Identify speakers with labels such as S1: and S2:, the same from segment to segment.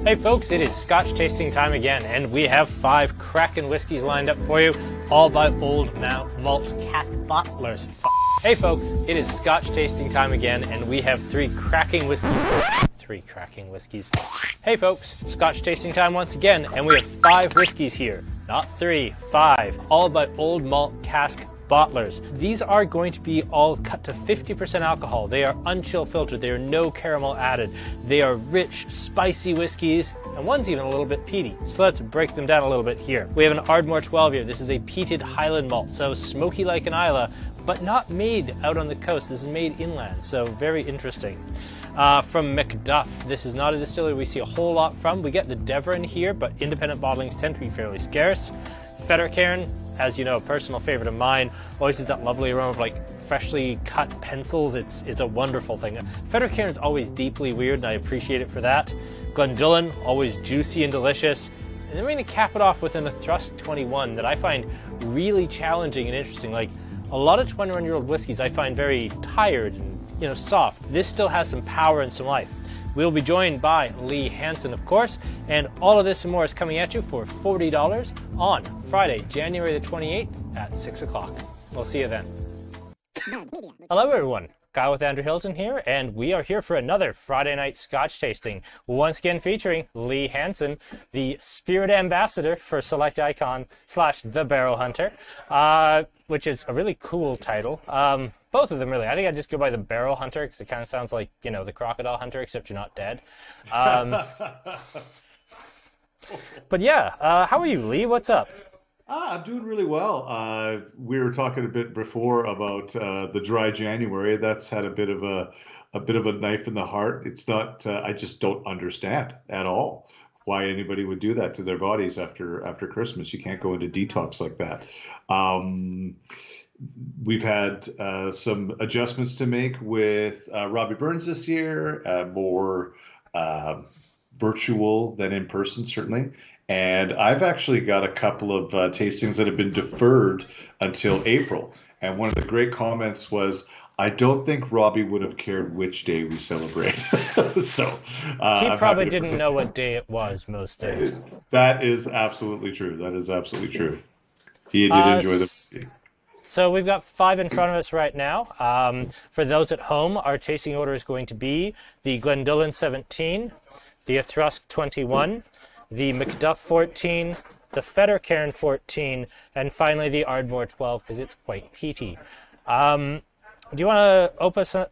S1: Hey folks, it is Scotch tasting time again, and we have 5 cracking whiskeys lined up for you, all by old Malt Cask bottlers. Hey folks, it is Scotch tasting time again, and we have 3 cracking whiskeys. 3 cracking whiskeys. Hey folks, Scotch tasting time once again, and we have 5 whiskeys here. Not 3, 5, all by old Malt Cask bottlers. These are going to be all cut to 50% alcohol. They are unchill filtered. They are no caramel added. They are rich, spicy whiskeys, and one's even a little bit peaty. So let's break them down a little bit here. We have an Ardmore 12 here. This is a peated Highland malt, so smoky like an Islay, but not made out on the coast. This is made inland, so very interesting. From Macduff, this is not a distillery we see a whole lot from. We get the Devon here, but independent bottlings tend to be fairly scarce. Fettercairn, as you know, a personal favorite of mine, always has that lovely aroma of like freshly cut pencils. It's a wonderful thing. Fettercairn is always deeply weird, and I appreciate it for that. Glendullan, always juicy and delicious. And then we're going to cap it off with an Auchroisk 21 that I find really challenging and interesting. Like a lot of 21-year-old whiskeys I find very tired and soft. This still has some power and some life. We'll be joined by Lee Hanson, of course, and all of this and more is coming at you for $40 on Friday, January the 28th at 6 o'clock. We'll see you then. Hello, everyone. Kyle with Andrew Hilton here, and we are here for another Friday night Scotch tasting, once again featuring Lee Hanson, the spirit ambassador for Select Icon / The Barrel Hunter, which is a really cool title. Both of them, really. I think I'd just go by the Barrel Hunter because it kind of sounds like, the Crocodile Hunter, except you're not dead. But yeah, how are you, Lee? What's up?
S2: I'm doing really well. We were talking a bit before about the dry January. That's had a bit of a knife in the heart. It's not. I just don't understand at all why anybody would do that to their bodies after Christmas. You can't go into detox like that. We've had some adjustments to make with Robbie Burns this year, more virtual than in person, certainly. And I've actually got a couple of tastings that have been deferred until April. And one of the great comments was, I don't think Robbie would have cared which day we celebrate. So
S1: he probably didn't know what day it was most days.
S2: That is absolutely true. That is absolutely true. He did enjoy the.
S1: So we've got 5 in front of us right now. For those at home, our tasting order is going to be the Glendullan 17, the Auchroisk 21, the Macduff 14, the Fettercairn 14, and finally the Ardmore 12 because it's quite peaty. Do you want to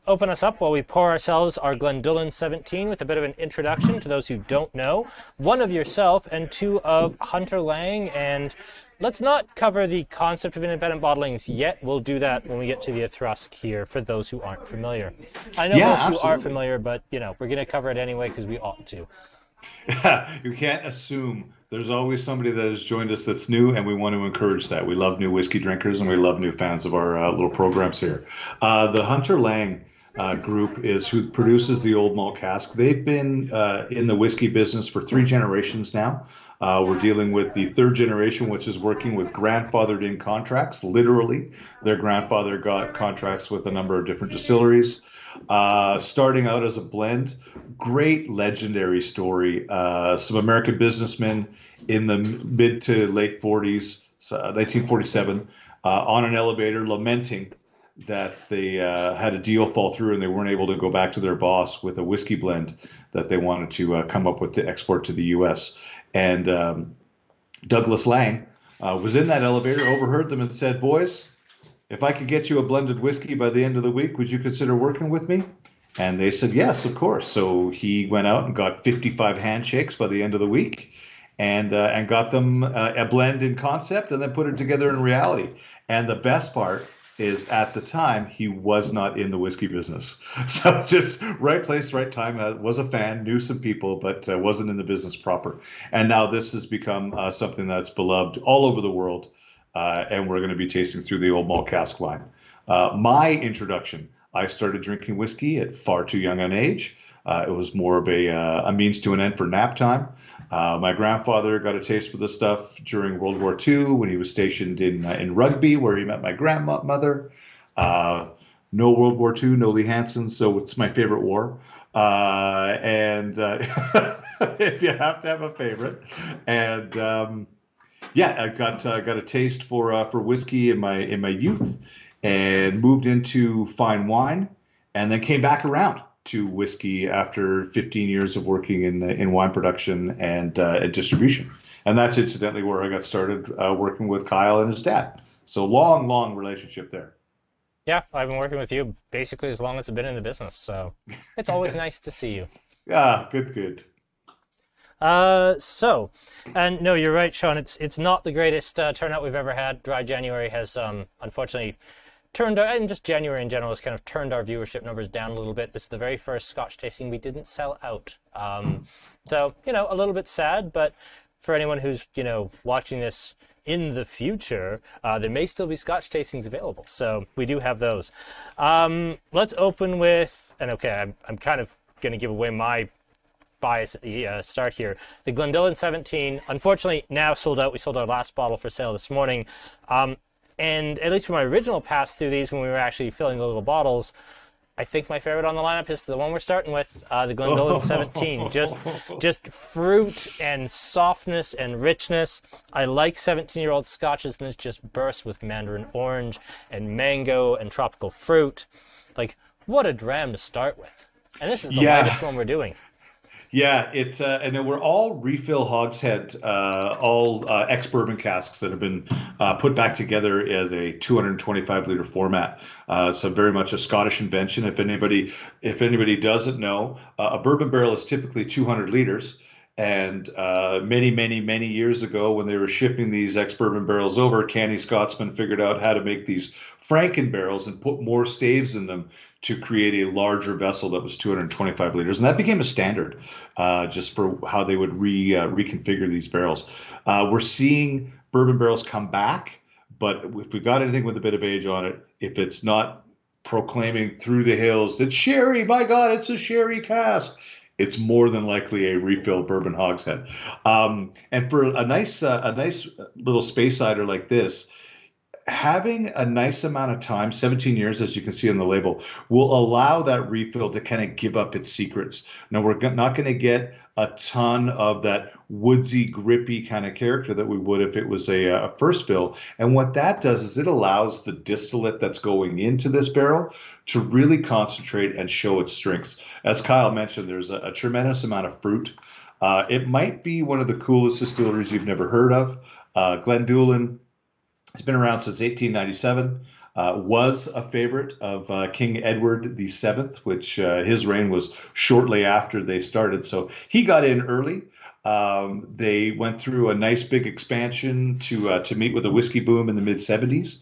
S1: open us up while we pour ourselves our Glendullan 17 with a bit of an introduction to those who don't know? 1 of yourself and 2 of Hunter Laing. And let's not cover the concept of independent bottlings yet. We'll do that when we get to the Auchroisk here for those who aren't familiar. I know most of you are familiar, but we're going to cover it anyway because we ought to.
S2: You can't assume. There's always somebody that has joined us that's new, and we want to encourage that. We love new whiskey drinkers, and we love new fans of our little programs here. The Hunter Laing group is who produces the old Malt Cask. They've been in the whiskey business for 3 generations now. We're dealing with the 3rd generation, which is working with grandfathered-in contracts. Literally, their grandfather got contracts with a number of different distilleries. Starting out as a blend, great legendary story. Some American businessmen in the mid to late 40s, 1947, on an elevator lamenting that they had a deal fall through and they weren't able to go back to their boss with a whiskey blend that they wanted to come up with to export to the U.S. And Douglas Laing was in that elevator, overheard them and said, "Boys, if I could get you a blended whiskey by the end of the week, would you consider working with me?" And they said, yes, of course. So he went out and got 55 handshakes by the end of the week and got them a blend in concept and then put it together in reality. And the best part is at the time, he was not in the whiskey business. So just right place, right time, was a fan, knew some people, but wasn't in the business proper. And now this has become something that's beloved all over the world. And we're going to be tasting through the old Malt Cask line. My introduction, I started drinking whiskey at far too young an age. It was more of a means to an end for nap time. My grandfather got a taste for this stuff during World War II when he was stationed in Rugby, where he met my grandmother. No World War II, no Lee Hanson, so it's my favorite war. And if you have to have a favorite, and yeah, I got a taste for whiskey in my youth, and moved into fine wine, and then came back around to whiskey after 15 years of working in wine production and distribution. And that's incidentally where I got started working with Kyle and his dad. So long relationship there.
S1: Yeah, I've been working with you basically as long as I've been in the business, so it's always nice to see you.
S2: Yeah, good.
S1: So, and no, you're right, Sean. It's not the greatest turnout we've ever had. Dry January has unfortunately turned our, and just January in general has kind of turned our viewership numbers down a little bit. This is the very first Scotch tasting we didn't sell out. So, a little bit sad, but for anyone who's, watching this in the future, there may still be Scotch tastings available. So we do have those. Let's open with, and okay, I'm kind of going to give away my bias at the start here. The Glendullan 17, unfortunately now sold out. We sold our last bottle for sale this morning. And at least for my original pass through these when we were actually filling the little bottles, I think my favorite on the lineup is the one we're starting with, the Glendullan 17. Just fruit and softness and richness. I like 17-year-old scotches, and this just bursts with mandarin orange and mango and tropical fruit. Like, what a dram to start with. And this is the lightest one we're doing.
S2: Yeah, it's and then we're all refill hogshead, all ex-bourbon casks that have been put back together as a 225-liter format. So very much a Scottish invention. If anybody doesn't know, a bourbon barrel is typically 200 liters. And many years ago, when they were shipping these ex-bourbon barrels over, canny Scotsmen figured out how to make these Franken barrels and put more staves in them to create a larger vessel that was 225 liters. And that became a standard just for how they would reconfigure these barrels. We're seeing bourbon barrels come back, but if we got anything with a bit of age on it, if it's not proclaiming through the hills that sherry, my God, it's a sherry cask, it's more than likely a refill bourbon hogshead. And for a nice little Speysider like this, having a nice amount of time, 17 years, as you can see on the label, will allow that refill to kind of give up its secrets. Now, we're not going to get a ton of that woodsy, grippy kind of character that we would if it was a first fill. And what that does is it allows the distillate that's going into this barrel to really concentrate and show its strengths. As Kyle mentioned, there's a tremendous amount of fruit. It might be one of the coolest distilleries you've never heard of. Glendullan, it's been around since 1897, was a favorite of King Edward VII, which his reign was shortly after they started. So he got in early. They went through a nice big expansion to meet with a whiskey boom in the mid-70s.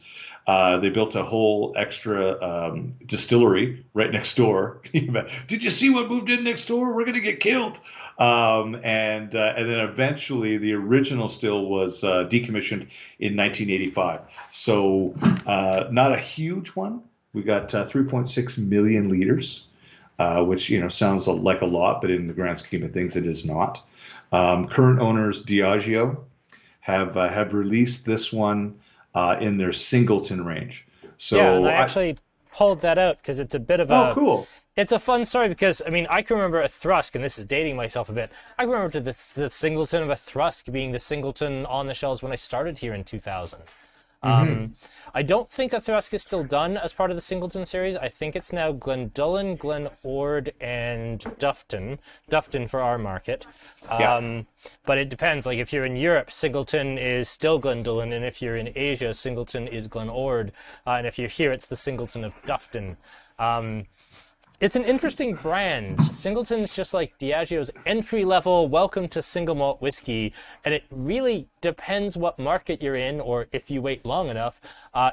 S2: They built a whole extra distillery right next door. Did you see what moved in next door? We're going to get killed. And then eventually the original still was decommissioned in 1985. So not a huge one. We got 3.6 million liters, which sounds like a lot, but in the grand scheme of things, it is not. Current owners Diageo have released this one in their Singleton range. So
S1: yeah, and I actually pulled that out because it's a bit of a
S2: cool.
S1: It's a fun story because, I mean, I can remember a Thrusk, and this is dating myself a bit. I remember the Singleton of a Thrusk being the Singleton on the shelves when I started here in 2000. I don't think a Thrusk is still done as part of the Singleton series. I think it's now Glendullan, Glen Ord, and Dufton. Dufton for our market. But it depends. Like, if you're in Europe, Singleton is still Glendullan, and if you're in Asia, Singleton is Glen Ord. And if you're here, it's the Singleton of Dufton. It's an interesting brand. Singleton's just like Diageo's entry-level welcome to single malt whiskey, and it really depends what market you're in, or if you wait long enough,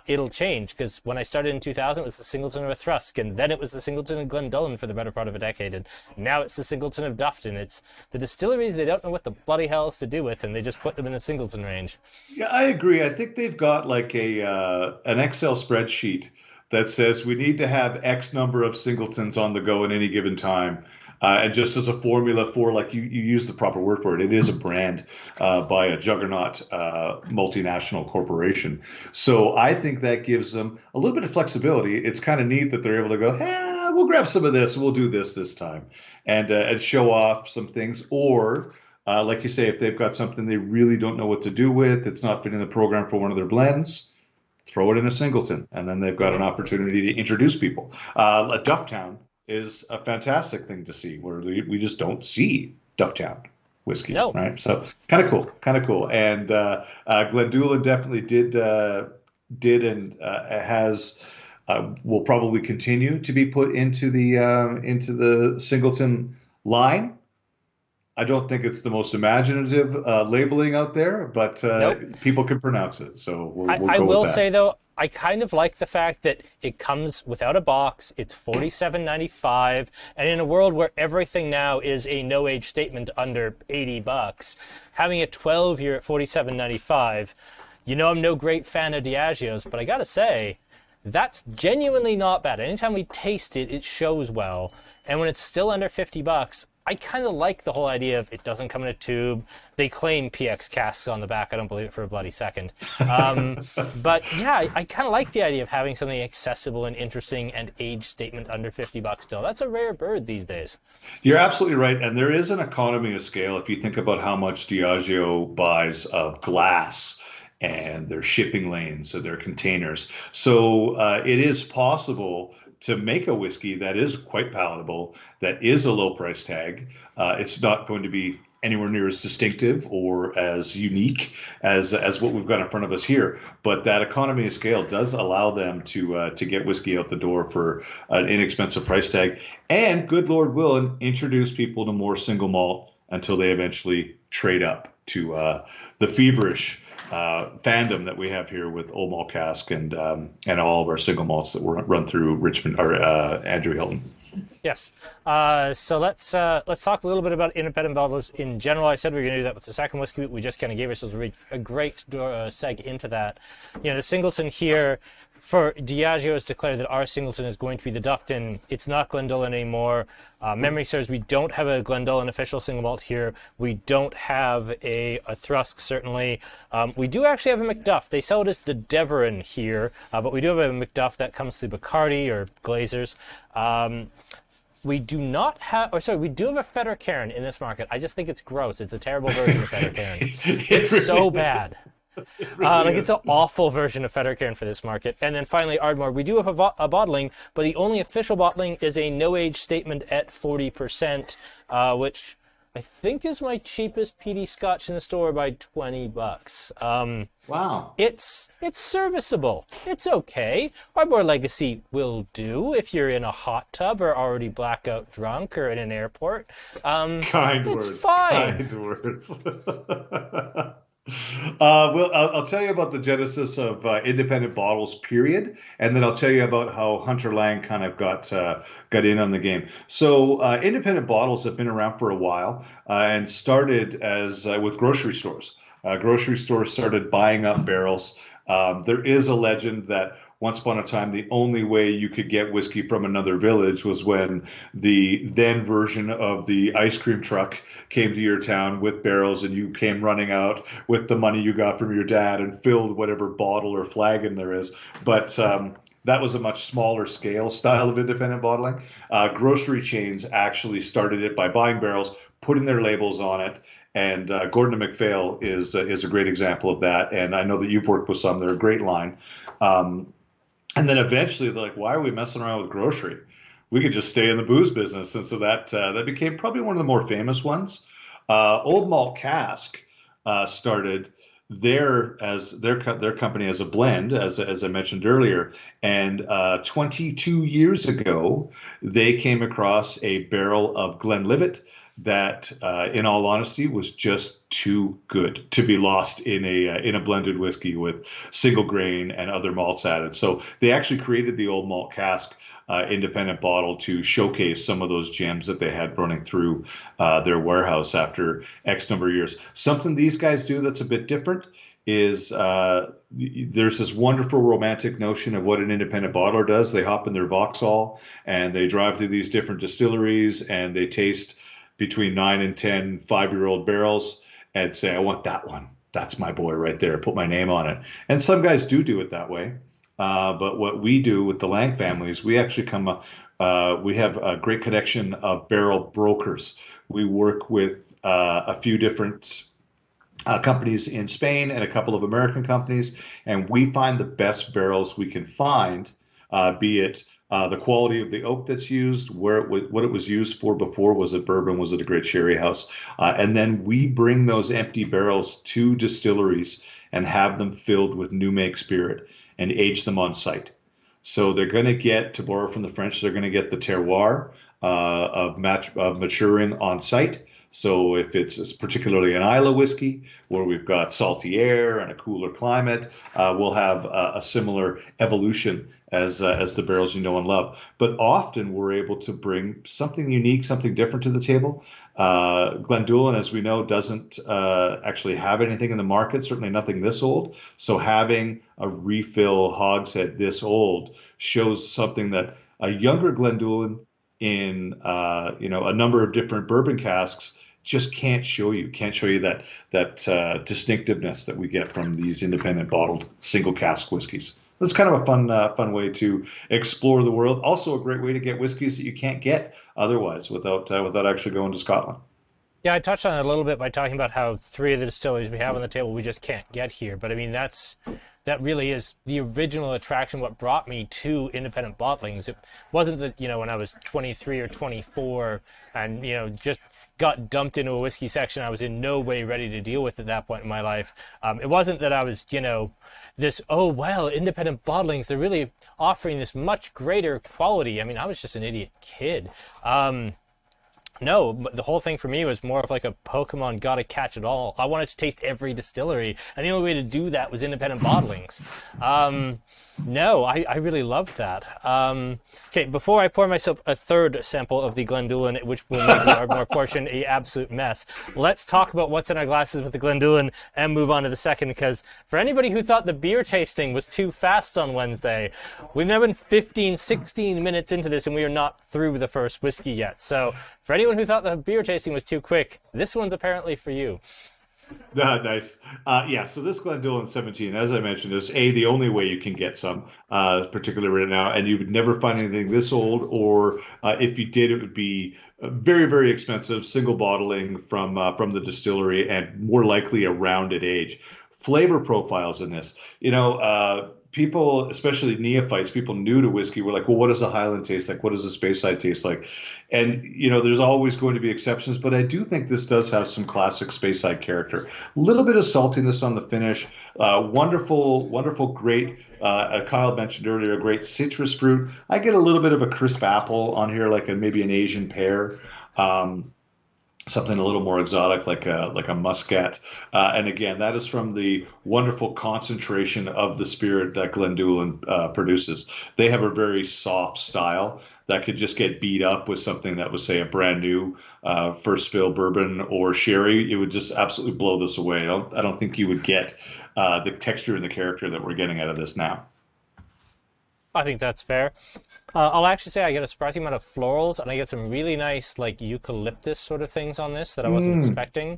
S1: it'll change. Because when I started in 2000, it was the Singleton of a Thrusk, and then it was the Singleton of Glendullan for the better part of a decade, and now it's the Singleton of Dufton. It's the distilleries they don't know what the bloody hell else to do with, and they just put them in the Singleton range.
S2: Yeah, I agree. I think they've got like an Excel spreadsheet that says we need to have X number of Singletons on the go at any given time. And just as a formula for, like, you use the proper word for it, it is a brand by a juggernaut multinational corporation. So I think that gives them a little bit of flexibility. It's kind of neat that they're able to go, we'll grab some of this. We'll do this time, and show off some things. Or, like you say, if they've got something they really don't know what to do with, it's not fitting the program for one of their blends, throw it in a singleton, and then they've got an opportunity to introduce people. Dufftown is a fantastic thing to see, where we just don't see Dufftown whiskey,
S1: No.
S2: right? So kind of cool. And Glendullan definitely did and has will probably continue to be put into the singleton line. I don't think it's the most imaginative labeling out there, but people can pronounce it, so we'll go
S1: I will
S2: with that.
S1: say, though, I kind of like the fact that it comes without a box. It's $47.95, and in a world where everything now is a no-age statement under $80, having a 12-year at $47.95, I'm no great fan of Diageo's, but I gotta say, that's genuinely not bad. Anytime we taste it, it shows well, and when it's still under $50, I kind of like the whole idea of it doesn't come in a tube. They claim PX casks on the back. I don't believe it for a bloody second. But yeah, I kind of like the idea of having something accessible and interesting and age statement under $50 still. That's a rare bird these days.
S2: You're absolutely right. And there is an economy of scale if you think about how much Diageo buys of glass and their shipping lanes or their containers. So it is possible to make a whiskey that is quite palatable, that is a low price tag. It's not going to be anywhere near as distinctive or as unique as what we've got in front of us here. But that economy of scale does allow them to get whiskey out the door for an inexpensive price tag. And good Lord willing, introduce people to more single malt until they eventually trade up to the feverish fandom that we have here with Old Malt Cask and all of our single malts that were run through Richmond or Andrew Hilton.
S1: Yes. So let's talk a little bit about independent bottlers in general. I said we were going to do that with the second whiskey. We just kind of gave ourselves a great seg into that. The singleton here for Diageo has declared that our singleton is going to be the Duffton. It's not Glendullan anymore. Memory serves, we don't have a Glendullan official single malt here. We don't have a Thrusk, certainly. We do actually have a Macduff. They sell it as the Deveron here, but we do have a Macduff that comes through Bacardi or Glazers. We do not have, we do have a Fettercairn in this market. I just think it's gross. It's a terrible version of Fettercairn. It's really so bad. It's an awful version of Fettercairn for this market. And then finally, Ardmore. We do have a bottling, but the only official bottling is a no-age statement at 40%, which I think is my cheapest PD Scotch in the store by $20.
S2: Wow.
S1: It's serviceable. It's okay. Ardmore Legacy will do if you're in a hot tub or already blackout drunk or in an airport.
S2: Kind
S1: it's
S2: words.
S1: Fine.
S2: Kind words. Well, I'll tell you about the genesis of independent bottles, period, and then I'll tell you about how Hunter Laing kind of got in on the game. So independent bottles have been around for a while and started as with grocery stores. Grocery stores started buying up barrels. There is a legend that once upon a time, the only way you could get whiskey from another village was when the then version of the ice cream truck came to your town with barrels, and you came running out with the money you got from your dad and filled whatever bottle or flagon there is. But that was a much smaller scale style of independent bottling. Grocery chains actually started it by buying barrels, putting their labels on it. And Gordon and MacPhail is a great example of that. And I know that you've worked with some. They're a great line. And then eventually they're like, why are we messing around with grocery? We could just stay in the booze business. And so that became probably one of the more famous ones. Old Malt Cask started their company as a blend, as I mentioned earlier. And 22 years ago, they came across a barrel of Glenlivet that, in all honesty, was just too good to be lost in a blended whiskey with single grain and other malts added. So they actually created the Old Malt Cask independent bottle to showcase some of those gems that they had running through their warehouse after X number of years. Something these guys do that's a bit different is there's this wonderful romantic notion of what an independent bottler does. They hop in their Vauxhall and they drive through these different distilleries and they taste between 9 and 10 5-year-old barrels and say, I want that one. That's my boy right there. Put my name on it. And some guys do it that way. But what we do with the Lang families, we actually we have a great connection of barrel brokers. We work with a few different companies in Spain and a couple of American companies, and we find the best barrels we can find, be it the quality of the oak that's used, what it was used for before. Was it bourbon? Was it a great sherry house? And then we bring those empty barrels to distilleries and have them filled with new make spirit and age them on site. So they're going to get, to borrow from the French, they're going to get the terroir of maturing on site. So if it's particularly an Islay whiskey where we've got salty air and a cooler climate, we'll have a similar evolution as the barrels you know and love. But often we're able to bring something unique, something different to the table. Glendullan, as we know, doesn't actually have anything in the market, certainly nothing this old. So having a refill hogshead this old shows something that a younger Glendullan in a number of different bourbon casks just can't show you that distinctiveness that we get from these independent bottled single cask whiskeys. It's kind of a fun way to explore the world. Also a great way to get whiskeys that you can't get otherwise without actually going to Scotland.
S1: Yeah, I touched on it a little bit by talking about how 3 of the distilleries we have on the table we just can't get here. But I mean, that really is the original attraction, what brought me to independent bottlings. It wasn't that, when I was 23 or 24 and, just got dumped into a whiskey section I was in no way ready to deal with at that point in my life. It wasn't that I was, this, oh, well, independent bottlings, they're really offering this much greater quality. I mean, I was just an idiot kid. No, the whole thing for me was more of like a Pokemon gotta catch it all. I wanted to taste every distillery, and the only way to do that was independent bottlings. No, I really loved that. Okay, before I pour myself a third sample of the Glendullan, which will make the Ardmore portion a absolute mess, let's talk about what's in our glasses with the Glendullan and move on to the second, because for anybody who thought the beer tasting was too fast on Wednesday, we've now been 15, 16 minutes into this, and we are not through the first whiskey yet. So for anyone who thought the beer tasting was too quick, this one's apparently for you.
S2: Nice. Yeah, so this Glendullan 17, as I mentioned, is the only way you can get some, particularly right now, and you would never find anything this old, or if you did, it would be very, very expensive, single bottling from the distillery, and more likely a rounded age. Flavor profiles in this, people, especially neophytes, people new to whiskey, were like, well, what does a Highland taste like? What does a Speyside taste like? And, there's always going to be exceptions, but I do think this does have some classic Speyside character. A little bit of saltiness on the finish. Wonderful, great, Kyle mentioned earlier, a great citrus fruit. I get a little bit of a crisp apple on here, like maybe an Asian pear. Something a little more exotic, like a muscat, and again, that is from the wonderful concentration of the spirit that Glendullan produces. They have a very soft style that could just get beat up with something that was, say, a brand new first fill bourbon or sherry. It would just absolutely blow this away. I don't think you would get the texture and the character that we're getting out of this now.
S1: I think that's fair. I'll actually say I get a surprising amount of florals, and I get some really nice, like, eucalyptus sort of things on this that I wasn't expecting.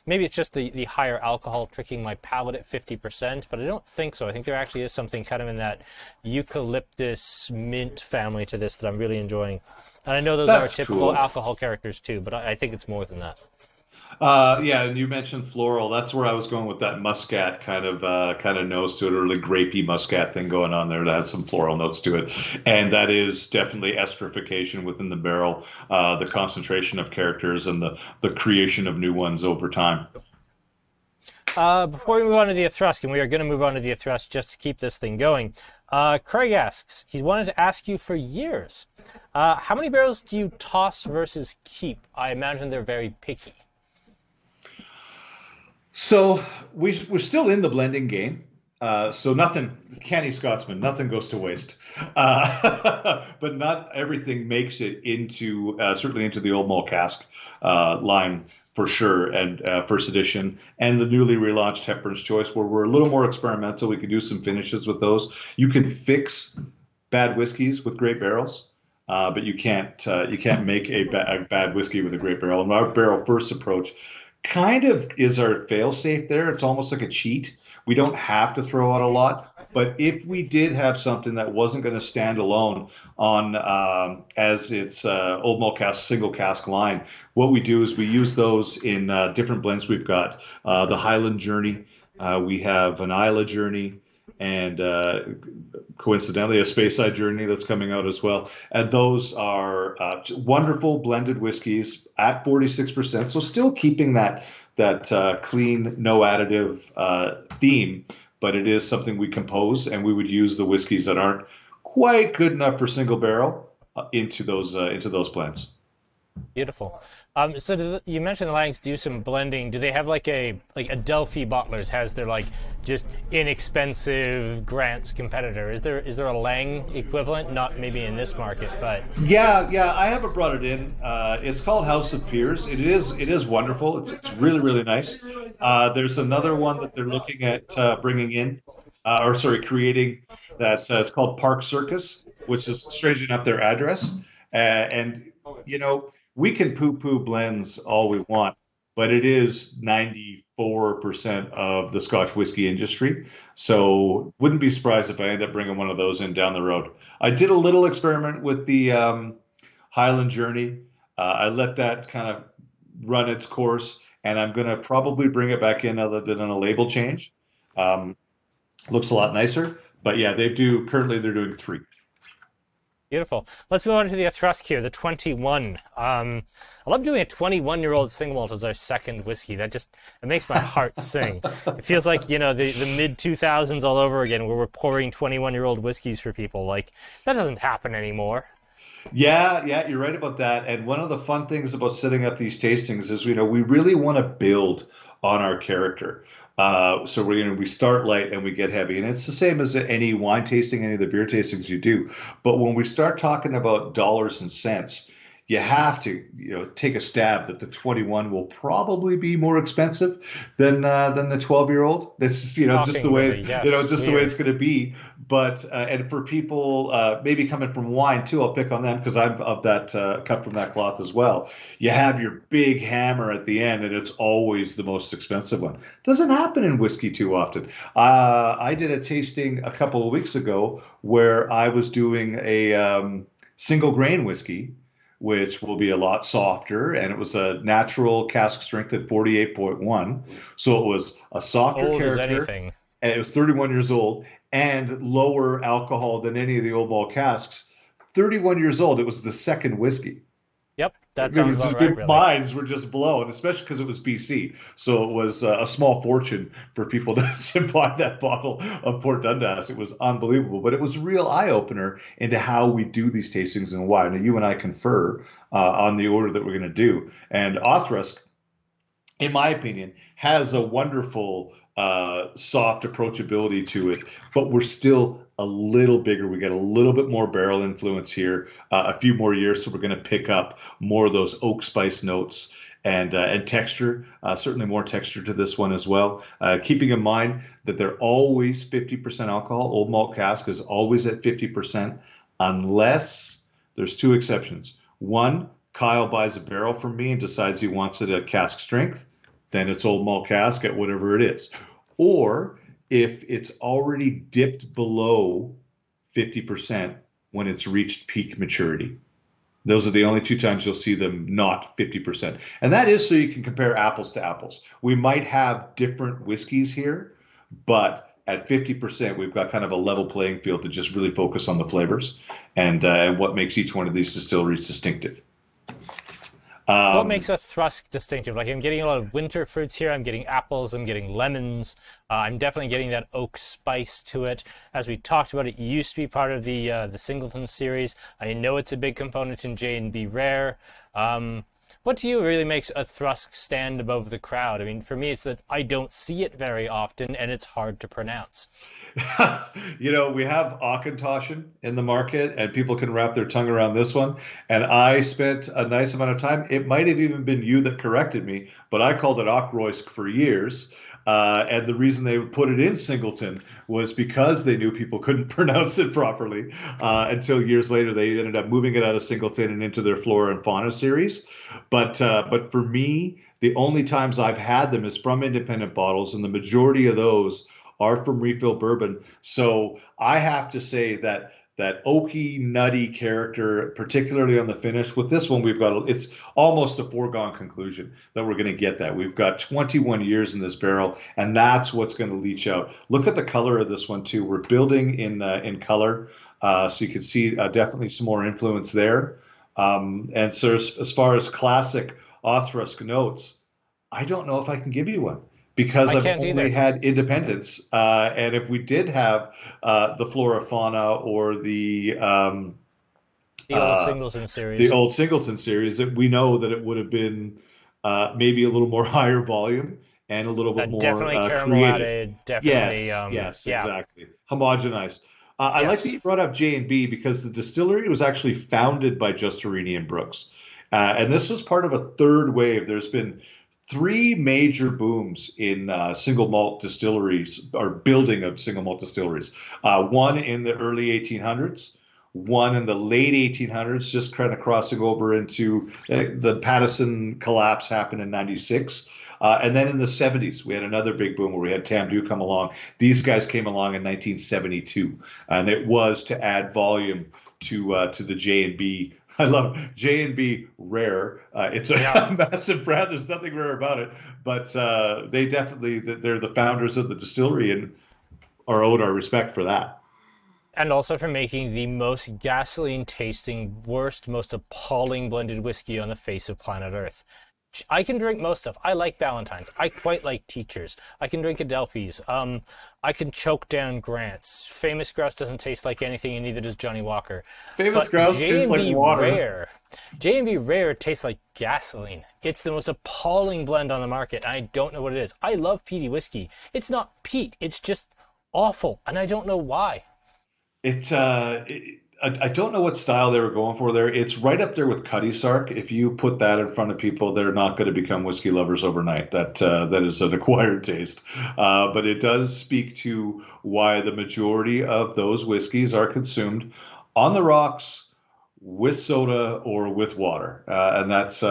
S1: Maybe it's just the higher alcohol tricking my palate at 50%, but I don't think so. I think there actually is something kind of in that eucalyptus mint family to this that I'm really enjoying. And I know those are typical alcohol characters too, but I think it's more than that.
S2: Yeah, and you mentioned floral. That's where I was going with that muscat kind of nose to it, or really grapey muscat thing going on there that has some floral notes to it. And that is definitely esterification within the barrel, the concentration of characters and the creation of new ones over time.
S1: Before we move on to the Etruscan, we are going to move on to the Etruscan just to keep this thing going. Craig asks, he's wanted to ask you for years, how many barrels do you toss versus keep? I imagine they're very picky.
S2: So we're still in the blending game. So nothing, canny Scotsman, nothing goes to waste. But not everything makes it into, certainly into the old Malt Cask line for sure, and first edition, and the newly relaunched Hepburn's Choice, where we're a little more experimental. We can do some finishes with those. You can fix bad whiskeys with great barrels, but you can't make a bad whiskey with a great barrel. And our barrel first approach kind of is our fail safe there. It's almost like a cheat. We don't have to throw out a lot, But if we did have something that wasn't going to stand alone on as its old malt cask single cask line, what we do is we use those in different blends. We've got the Highland Journey, we have an Isla Journey, and coincidentally a Speyside Journey that's coming out as well. And those are wonderful blended whiskeys at 46%. So still keeping that clean, no additive theme, but it is something we compose, and we would use the whiskeys that aren't quite good enough for single barrel into those blends.
S1: Beautiful. So you mentioned the Langs do some blending. Do they have like a Adelphi Bottlers has their like just inexpensive Grant's competitor? Is there a Lang equivalent? Not maybe in this market, but
S2: yeah, I haven't brought it in. It's called House of Peers. It is wonderful. It's really really nice. There's another one that they're looking at bringing in, creating. That it's called Park Circus, which is strangely enough their address, and you know. We can poo-poo blends all we want, but it is 94% of the Scotch whiskey industry. So wouldn't be surprised if I end up bringing one of those in down the road. I did a little experiment with the Highland Journey. I let that kind of run its course, and I'm going to probably bring it back in other than a label change. Looks a lot nicer, but yeah, currently they're doing 3.
S1: beautiful. Let's move on to the Auchroisk here, the 21. I love doing a 21-year-old single malt as our second whiskey. It makes my heart sing. It feels like, the mid-2000s all over again, where we're pouring 21-year-old whiskeys for people. Like, that doesn't happen anymore.
S2: Yeah, you're right about that. And one of the fun things about setting up these tastings is, we really want to build on our character. So we start light and we get heavy, and it's the same as any wine tasting, any of the beer tastings you do. But when we start talking about dollars and cents, you have to take a stab that the 21 will probably be more expensive than the 12-year-old. That's just just the way the way it's going to be. But and for people maybe coming from wine too, I'll pick on them because I'm of that cut from that cloth as well. You have your big hammer at the end, and it's always the most expensive one. Doesn't happen in whiskey too often. I did a tasting a couple of weeks ago where I was doing a single grain whiskey, which will be a lot softer, and it was a natural cask strength at 48.1. So it was a softer
S1: old
S2: character,
S1: as anything.
S2: And it was 31 years old, and lower alcohol than any of the old malt casks. 31 years old, it was the second whiskey.
S1: Yep, that sounds about right, really.
S2: Minds were just blown, especially because it was BC. So it was a small fortune for people to buy that bottle of Port Dundas. It was unbelievable, but it was a real eye-opener into how we do these tastings and why. Now, you and I confer on the order that we're going to do. And Auchroisk, in my opinion, has a wonderful soft approachability to it, but we're still a little bigger. We got a little bit more barrel influence here, a few more years, so we're going to pick up more of those oak spice notes and texture. Certainly more texture to this one as well. Keeping in mind that they're always 50% alcohol. Old malt cask is always at 50%, unless there's 2 exceptions. One, Kyle buys a barrel from me and decides he wants it at cask strength. Then it's old malt cask at whatever it is. Or if it's already dipped below 50% when it's reached peak maturity. Those are the only 2 times you'll see them not 50%. And that is so you can compare apples to apples. We might have different whiskeys here, but at 50%, we've got kind of a level playing field to just really focus on the flavors and what makes each one of these distilleries distinctive.
S1: What makes a Auchroisk distinctive? Like, I'm getting a lot of winter fruits here. I'm getting apples. I'm getting lemons. I'm definitely getting that oak spice to it. As we talked about, it used to be part of the Singleton series. I know it's a big component in J&B Rare. What to you really makes a Auchroisk stand above the crowd? I mean, for me, it's that I don't see it very often, and it's hard to pronounce.
S2: We have Auchentoshan in the market, and people can wrap their tongue around this one. And I spent a nice amount of time. It might have even been you that corrected me, but I called it Auchroisk for years. And the reason they would put it in Singleton was because they knew people couldn't pronounce it properly until years later they ended up moving it out of Singleton and into their Flora and Fauna series. But for me, the only times I've had them is from independent bottles, and the majority of those are from refill bourbon. So I have to say that that oaky, nutty character, particularly on the finish. With this one, it's almost a foregone conclusion that we're going to get that. We've got 21 years in this barrel, and that's what's going to leach out. Look at the color of this one too. We're building in color, so you can see definitely some more influence there. And so as far as classic Auchroisk notes, I don't know if I can give you one because I've only had independents. And if we did have the Flora Fauna or the
S1: old Singleton series,
S2: that we know that it would have been maybe a little more higher volume and a little bit more creative.
S1: Definitely,
S2: yes, exactly. Homogenized. I like that you brought up J&B because the distillery was actually founded by Justerini and Brooks. And this was part of a third wave. There's been three major booms in single malt distilleries, or building of single malt distilleries. One in the early 1800s, one in the late 1800s, just kind of crossing over into the Pattison collapse happened in 96. And then in the 70s, we had another big boom where we had Tamdhu come along. These guys came along in 1972, and it was to add volume to the J&B. I love J&B Rare. It's a massive brand. There's nothing rare about it, but they're the founders of the distillery and are owed our respect for that.
S1: And also for making the most gasoline-tasting, worst, most appalling blended whiskey on the face of planet Earth. I can drink most stuff. I like Ballantines. I quite like Teachers. I can drink Adelphi's. I can choke down Grant's. Famous Grouse doesn't taste like anything, and neither does Johnny Walker.
S2: Famous Grouse tastes like water.
S1: J&B Rare tastes like gasoline. It's the most appalling blend on the market, and I don't know what it is. I love peaty whiskey. It's not peat. It's just awful, and I don't know why.
S2: I don't know what style they were going for there. It's right up there with Cutty Sark. If you put that in front of people, they're not going to become whiskey lovers overnight. That is an acquired taste. But it does speak to why the majority of those whiskeys are consumed on the rocks with soda or with water. And that's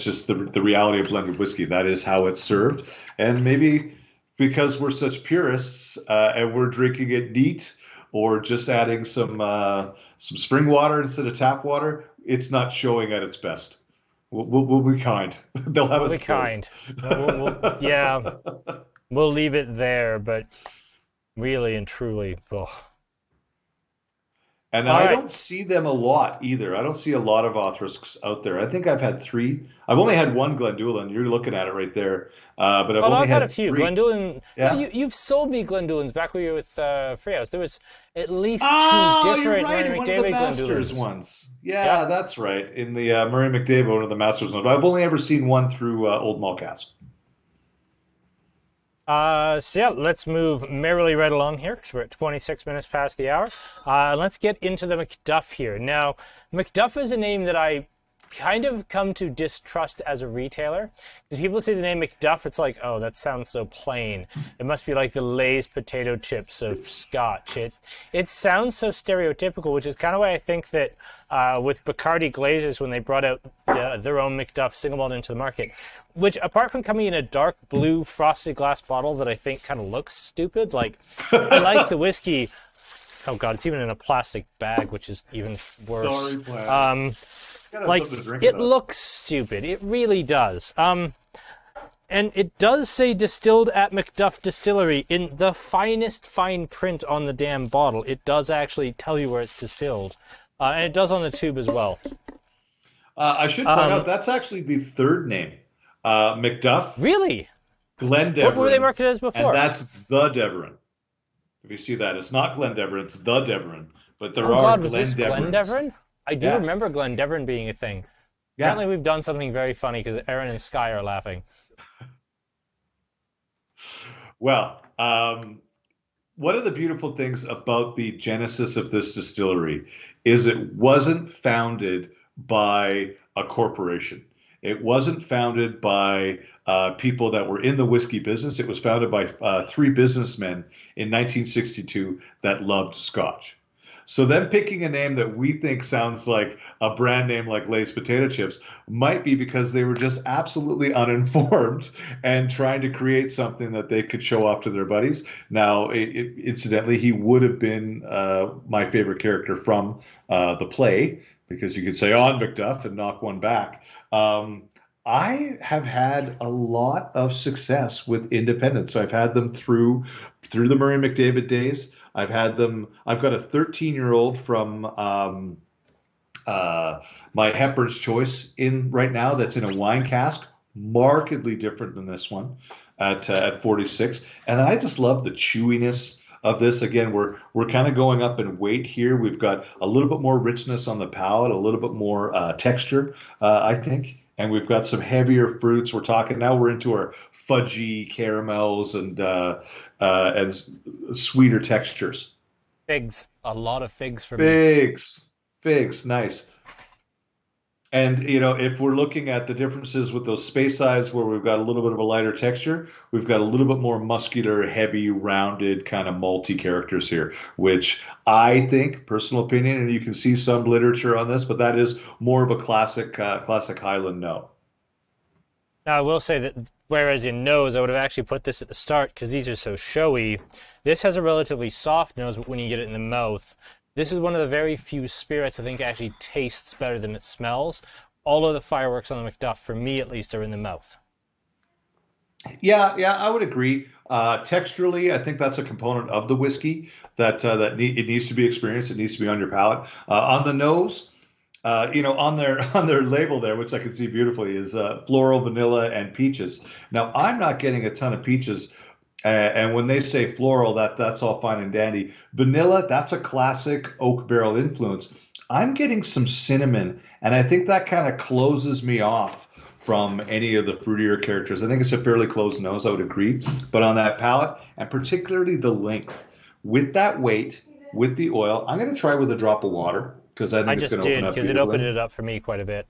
S2: just the reality of blended whiskey. That is how it's served. And maybe because we're such purists and we're drinking it neat, or just adding some spring water instead of tap water, it's not showing at its best. We'll be kind. They'll have us
S1: be kind. We'll leave it there, but really and truly, ugh.
S2: And I don't see them a lot either. I don't see a lot of Auchroisks out there. I think I've had three. I've only had one Glendullan. You're looking at it right there. But I've had
S1: a few.
S2: Three.
S1: Glendullan. Yeah. You've sold me Glendullans back when you were with Freehouse. There was at least two different Murray
S2: McDavid
S1: Glendullans.
S2: Masters ones. Yeah, that's right. In the Murray McDavid, one of the Masters ones. I've only ever seen one through Old Malt Cask.
S1: Let's move merrily right along here because we're at 26 minutes past the hour. Let's get into the Macduff here. Now, Macduff is a name that I kind of come to distrust as a retailer. Because people say the name Macduff, it's like, oh, that sounds so plain. It must be like the Lay's potato chips of Scotch. It sounds so stereotypical, which is kind of why I think that with Bacardi Glazers, when they brought out their own Macduff single malt into the market, which apart from coming in a dark blue frosted glass bottle that I think kind of looks stupid, like I like the whiskey. Oh God, it's even in a plastic bag, which is even worse.
S2: Sorry, Plaid.
S1: It looks stupid. It really does. And it does say distilled at Macduff Distillery in the finest fine print on the damn bottle. It does actually tell you where it's distilled. And it does on the tube as well.
S2: I should point out that's actually the third name. Macduff.
S1: Really?
S2: Glendevron.
S1: What were they marketed as before?
S2: And that's the Devron. If you see that, it's not Glendevron, it's the Devron. But there are
S1: was this Glendevron? I do remember Glendevron being a thing. Yeah. Apparently we've done something very funny because Aaron and Sky are laughing.
S2: Well, one of the beautiful things about the genesis of this distillery is it wasn't founded by a corporation. It wasn't founded by people that were in the whiskey business. It was founded by three businessmen in 1962 that loved Scotch. So then picking a name that we think sounds like a brand name like Lay's potato chips might be because they were just absolutely uninformed and trying to create something that they could show off to their buddies. Now, incidentally, he would have been my favorite character from the play because you could say on Macduff and knock one back. I have had a lot of success with independents. I've had them through the Murray McDavid days. I've had them. I've got a 13-year-old from my Hepburn's Choice in right now that's in a wine cask, markedly different than this one at 46. And I just love the chewiness of this. Again, we're kind of going up in weight here. We've got a little bit more richness on the palate, a little bit more texture, I think. And we've got some heavier fruits. We're into our fudgy caramels and sweeter textures.
S1: Figs, a lot of figs for me.
S2: Figs, nice. And if we're looking at the differences with those Speysides, where we've got a little bit of a lighter texture, we've got a little bit more muscular, heavy, rounded, kind of malty characters here, which I think, personal opinion, and you can see some literature on this, but that is more of a classic Highland no.
S1: Now, I will say that whereas in nose, I would have actually put this at the start because these are so showy. This has a relatively soft nose, but when you get it in the mouth, this is one of the very few spirits I think actually tastes better than it smells. All of the fireworks on the Macduff, for me at least, are in the mouth.
S2: Yeah, I would agree. Texturally, I think that's a component of the whiskey it needs to be experienced. It needs to be on your palate. On the nose, on their label there, which I can see beautifully, is floral, vanilla, and peaches. Now, I'm not getting a ton of peaches. And when they say floral, that's all fine and dandy. Vanilla, that's a classic oak barrel influence. I'm getting some cinnamon, and I think that kind of closes me off from any of the fruitier characters. I think it's a fairly closed nose, I would agree. But on that palate, and particularly the length, with that weight, with the oil, I'm going to try with a drop of water because I think it's going to open up.
S1: Because it opened it up for me quite a bit.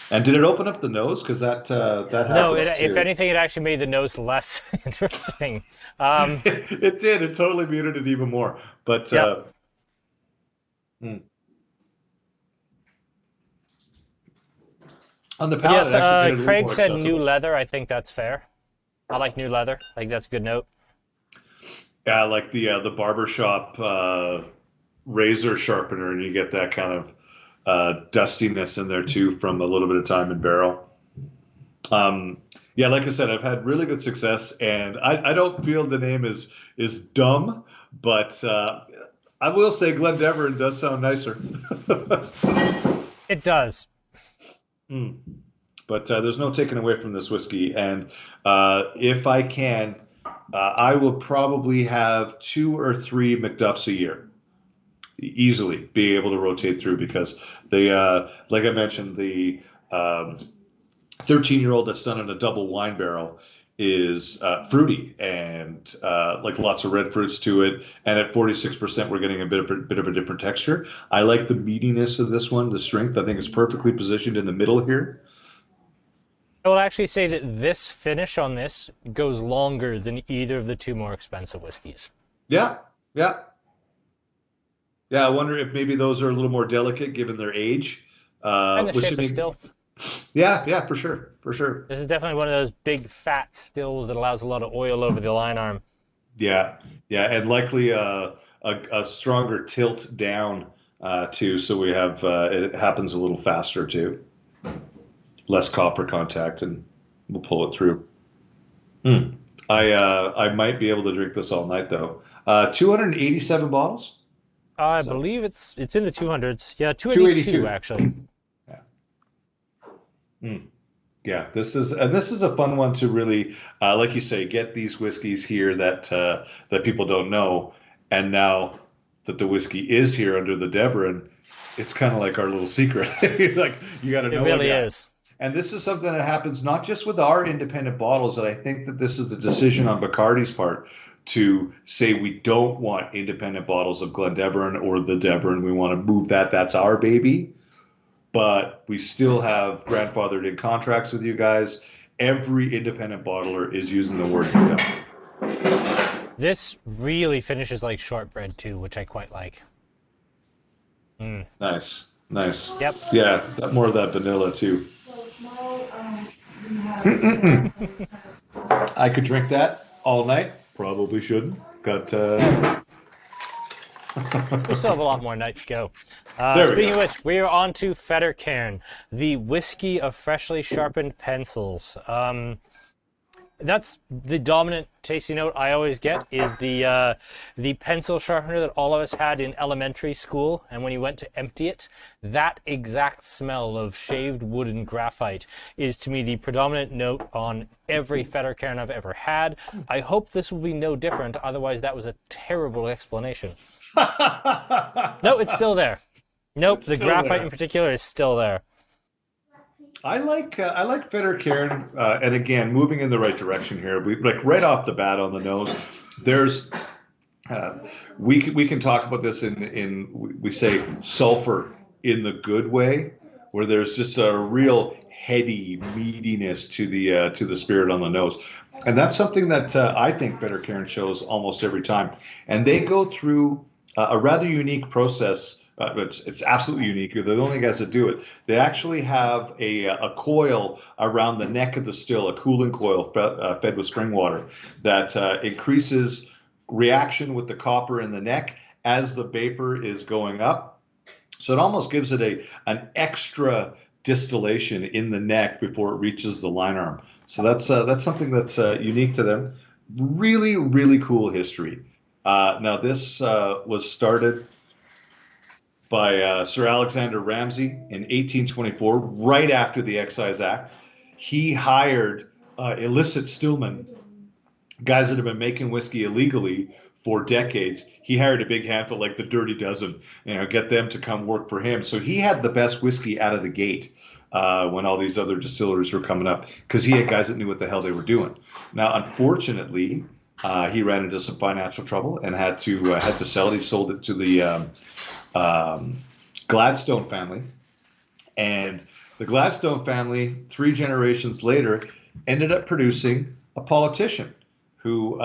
S2: And did it open up the nose? Because that happens.
S1: No, if anything, it actually made the nose less interesting.
S2: It did. It totally muted it even more. But
S1: yep.
S2: On the palate,
S1: yes, Craig said new leather. I think that's fair. I like new leather. I think that's a good note.
S2: Yeah, I like the barbershop razor sharpener, and you get that kind of dustiness in there too from a little bit of time in barrel. Yeah, like I said, I've had really good success, and I don't feel the name is dumb, but I will say Glendevern does sound nicer.
S1: It does.
S2: But there's no taking away from this whiskey, and if I can, I will probably have 2 or 3 Macduffs a year. Easily be able to rotate through because they, like I mentioned, the 13-year-old that's done in a double wine barrel is fruity and like lots of red fruits to it. And at 46%, we're getting a bit of a different texture. I like the meatiness of this one, the strength. I think it's perfectly positioned in the middle here.
S1: I will actually say that this finish on this goes longer than either of the 2 more expensive whiskeys.
S2: Yeah. I wonder if maybe those are a little more delicate given their age.
S1: And the shape is still.
S2: Yeah, for sure.
S1: This is definitely one of those big fat stills that allows a lot of oil over the line arm.
S2: Yeah, and likely a stronger tilt down too, so we have it happens a little faster too. Less copper contact, and we'll pull it through. I might be able to drink this all night though. 287 bottles.
S1: I believe it's in the 200s. Yeah, 282 actually.
S2: Yeah, this is a fun one to really, like you say, get these whiskeys here that people don't know, and now that the whiskey is here under the Deveron, it's kind of like our little secret. Like you got to know.
S1: It really is.
S2: And this is something that happens not just with our independent bottles, and I think that this is the decision on Bacardi's part to say we don't want independent bottles of Glendeveron or the Deveron. We want to move that. That's our baby. But we still have grandfathered in contracts with you guys. Every independent bottler is using the word Macduff.
S1: This really finishes like shortbread too, which I quite like.
S2: Nice, nice.
S1: Yep.
S2: Yeah, more of that vanilla too. I could drink that all night. Probably shouldn't. Got
S1: We still have a lot more night to go.
S2: there we
S1: Speaking of
S2: go.
S1: which, we are on to Fettercairn, the whiskey of freshly sharpened pencils. That's the dominant tasty note I always get is the pencil sharpener that all of us had in elementary school, and when you went to empty it, that exact smell of shaved wood and graphite is to me the predominant note on every Fettercairn I've ever had. I hope this will be no different, otherwise that was a terrible explanation. No, it's still there. Nope,
S2: It's
S1: the
S2: still
S1: graphite
S2: there.
S1: in particular is still there.
S2: I like Fettercairn, and again, moving in the right direction here. We like right off the bat on the nose. There's we can talk about this in we say sulfur in the good way, where there's just a real heady meatiness to the spirit on the nose, and that's something that I think Fettercairn shows almost every time. And they go through a rather unique process. It's absolutely unique. They're the only guys that do it. They actually have a coil around the neck of the still, a cooling coil fed with spring water that increases reaction with the copper in the neck as the vapor is going up. So it almost gives it an extra distillation in the neck before it reaches the line arm. So that's something that's unique to them. Really, really cool history. Now this was started by Sir Alexander Ramsay in 1824, right after the Excise Act. He hired illicit stillmen, guys that have been making whiskey illegally for decades. He hired a big handful, like the Dirty Dozen, get them to come work for him. So he had the best whiskey out of the gate when all these other distilleries were coming up, because he had guys that knew what the hell they were doing. Now, unfortunately, he ran into some financial trouble and had to sell it. He sold it to the Gladstone family, and the Gladstone family, 3 generations later, ended up producing a politician who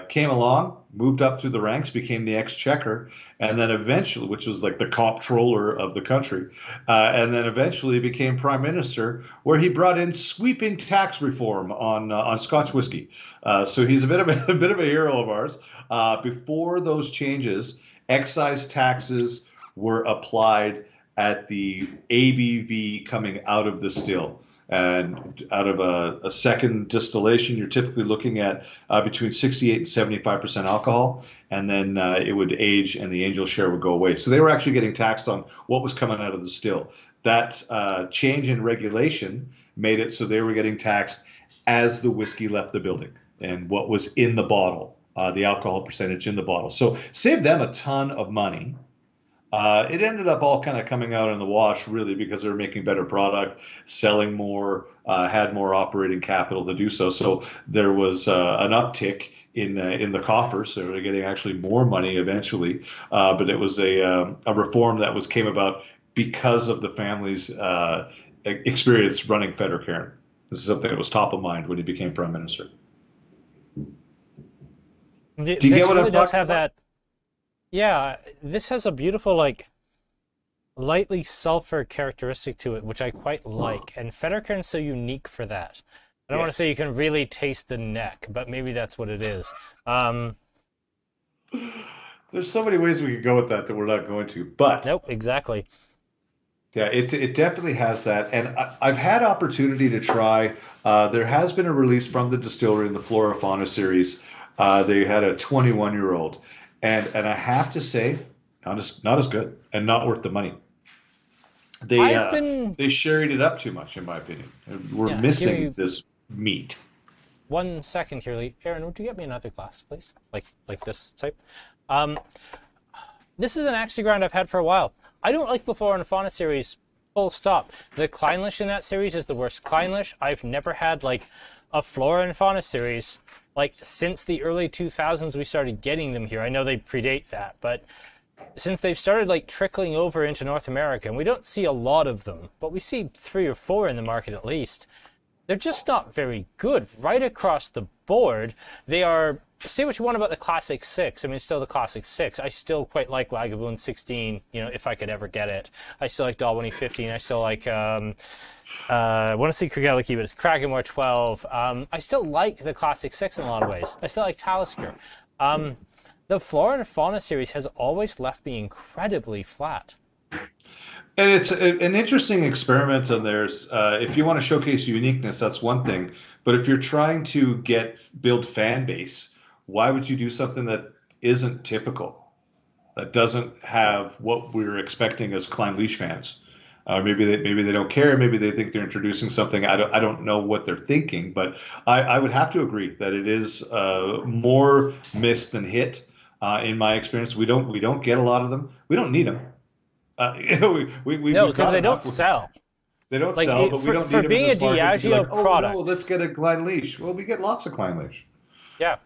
S2: came along, moved up through the ranks, became the exchequer, and then eventually, which was like the comptroller of the country, and then eventually became prime minister, where he brought in sweeping tax reform on Scotch whiskey. So he's a bit of a hero of ours. Before those changes, excise taxes were applied at the ABV coming out of the still. And out of a second distillation, you're typically looking at between 68 and 75% alcohol, and then it would age and the angel share would go away. So they were actually getting taxed on what was coming out of the still. That change in regulation made it so they were getting taxed as the whiskey left the building and what was in the bottle, the alcohol percentage in the bottle. So saved them a ton of money. It ended up all kind of coming out in the wash, really, because they were making better product, selling more, had more operating capital to do so. So there was an uptick in the coffers. So they were getting actually more money eventually. But it was a reform that came about because of the family's experience running Fettercairn. This is something that was top of mind when he became prime minister. Do you get what I'm talking about?
S1: Yeah, this has a beautiful, like, lightly sulfur characteristic to it, which I quite like. And Fettercairn's so unique for that. I don't want to say you can really taste the neck, but maybe that's what it is.
S2: There's so many ways we could go with that we're not going to. But
S1: nope, exactly.
S2: Yeah, it definitely has that. And I've had opportunity to try. There has been a release from the distillery in the Flora Fauna series. They had a 21-year-old. And I have to say, not as good and not worth the money. They sherried it up too much, in my opinion. We're missing this meat.
S1: 1 second here, Lee. Aaron, would you get me another glass, please? Like this type. This is an Axie ground I've had for a while. I don't like the Flora and Fauna series, full stop. The Clynelish in that series is the worst Clynelish. I've never had like a Flora and Fauna series like since the early 2000s we started getting them here. I know they predate that, but since they've started like trickling over into North America, and we don't see a lot of them, but we see 3 or 4 in the market at least, they're just not very good right across the board. They are say what you want about the Classic 6. I mean, it's still the Classic 6. I still quite like Lagavulin 16, if I could ever get it. I still like Dalwhinnie 15. I still like, I want to see Craigellachie, but it's Cragganmore 12. I still like the Classic 6 in a lot of ways. I still like Talisker. The Flora and Fauna series has always left me incredibly flat.
S2: And it's an interesting experiment on theirs. If you want to showcase uniqueness, that's one thing. But if you're trying to build fan base, why would you do something that isn't typical, that doesn't have what we're expecting as Clynelish fans? Maybe they don't care. Maybe they think they're introducing something. I don't know what they're thinking, but I would have to agree that it is more miss than hit in my experience. We don't get a lot of them. We don't need them.
S1: No, because they don't sell.
S2: They don't sell, but we don't need them. For
S1: being a Diageo product.
S2: Oh, no, let's get a Clynelish. Well, we get lots of Clynelish.
S1: Yeah.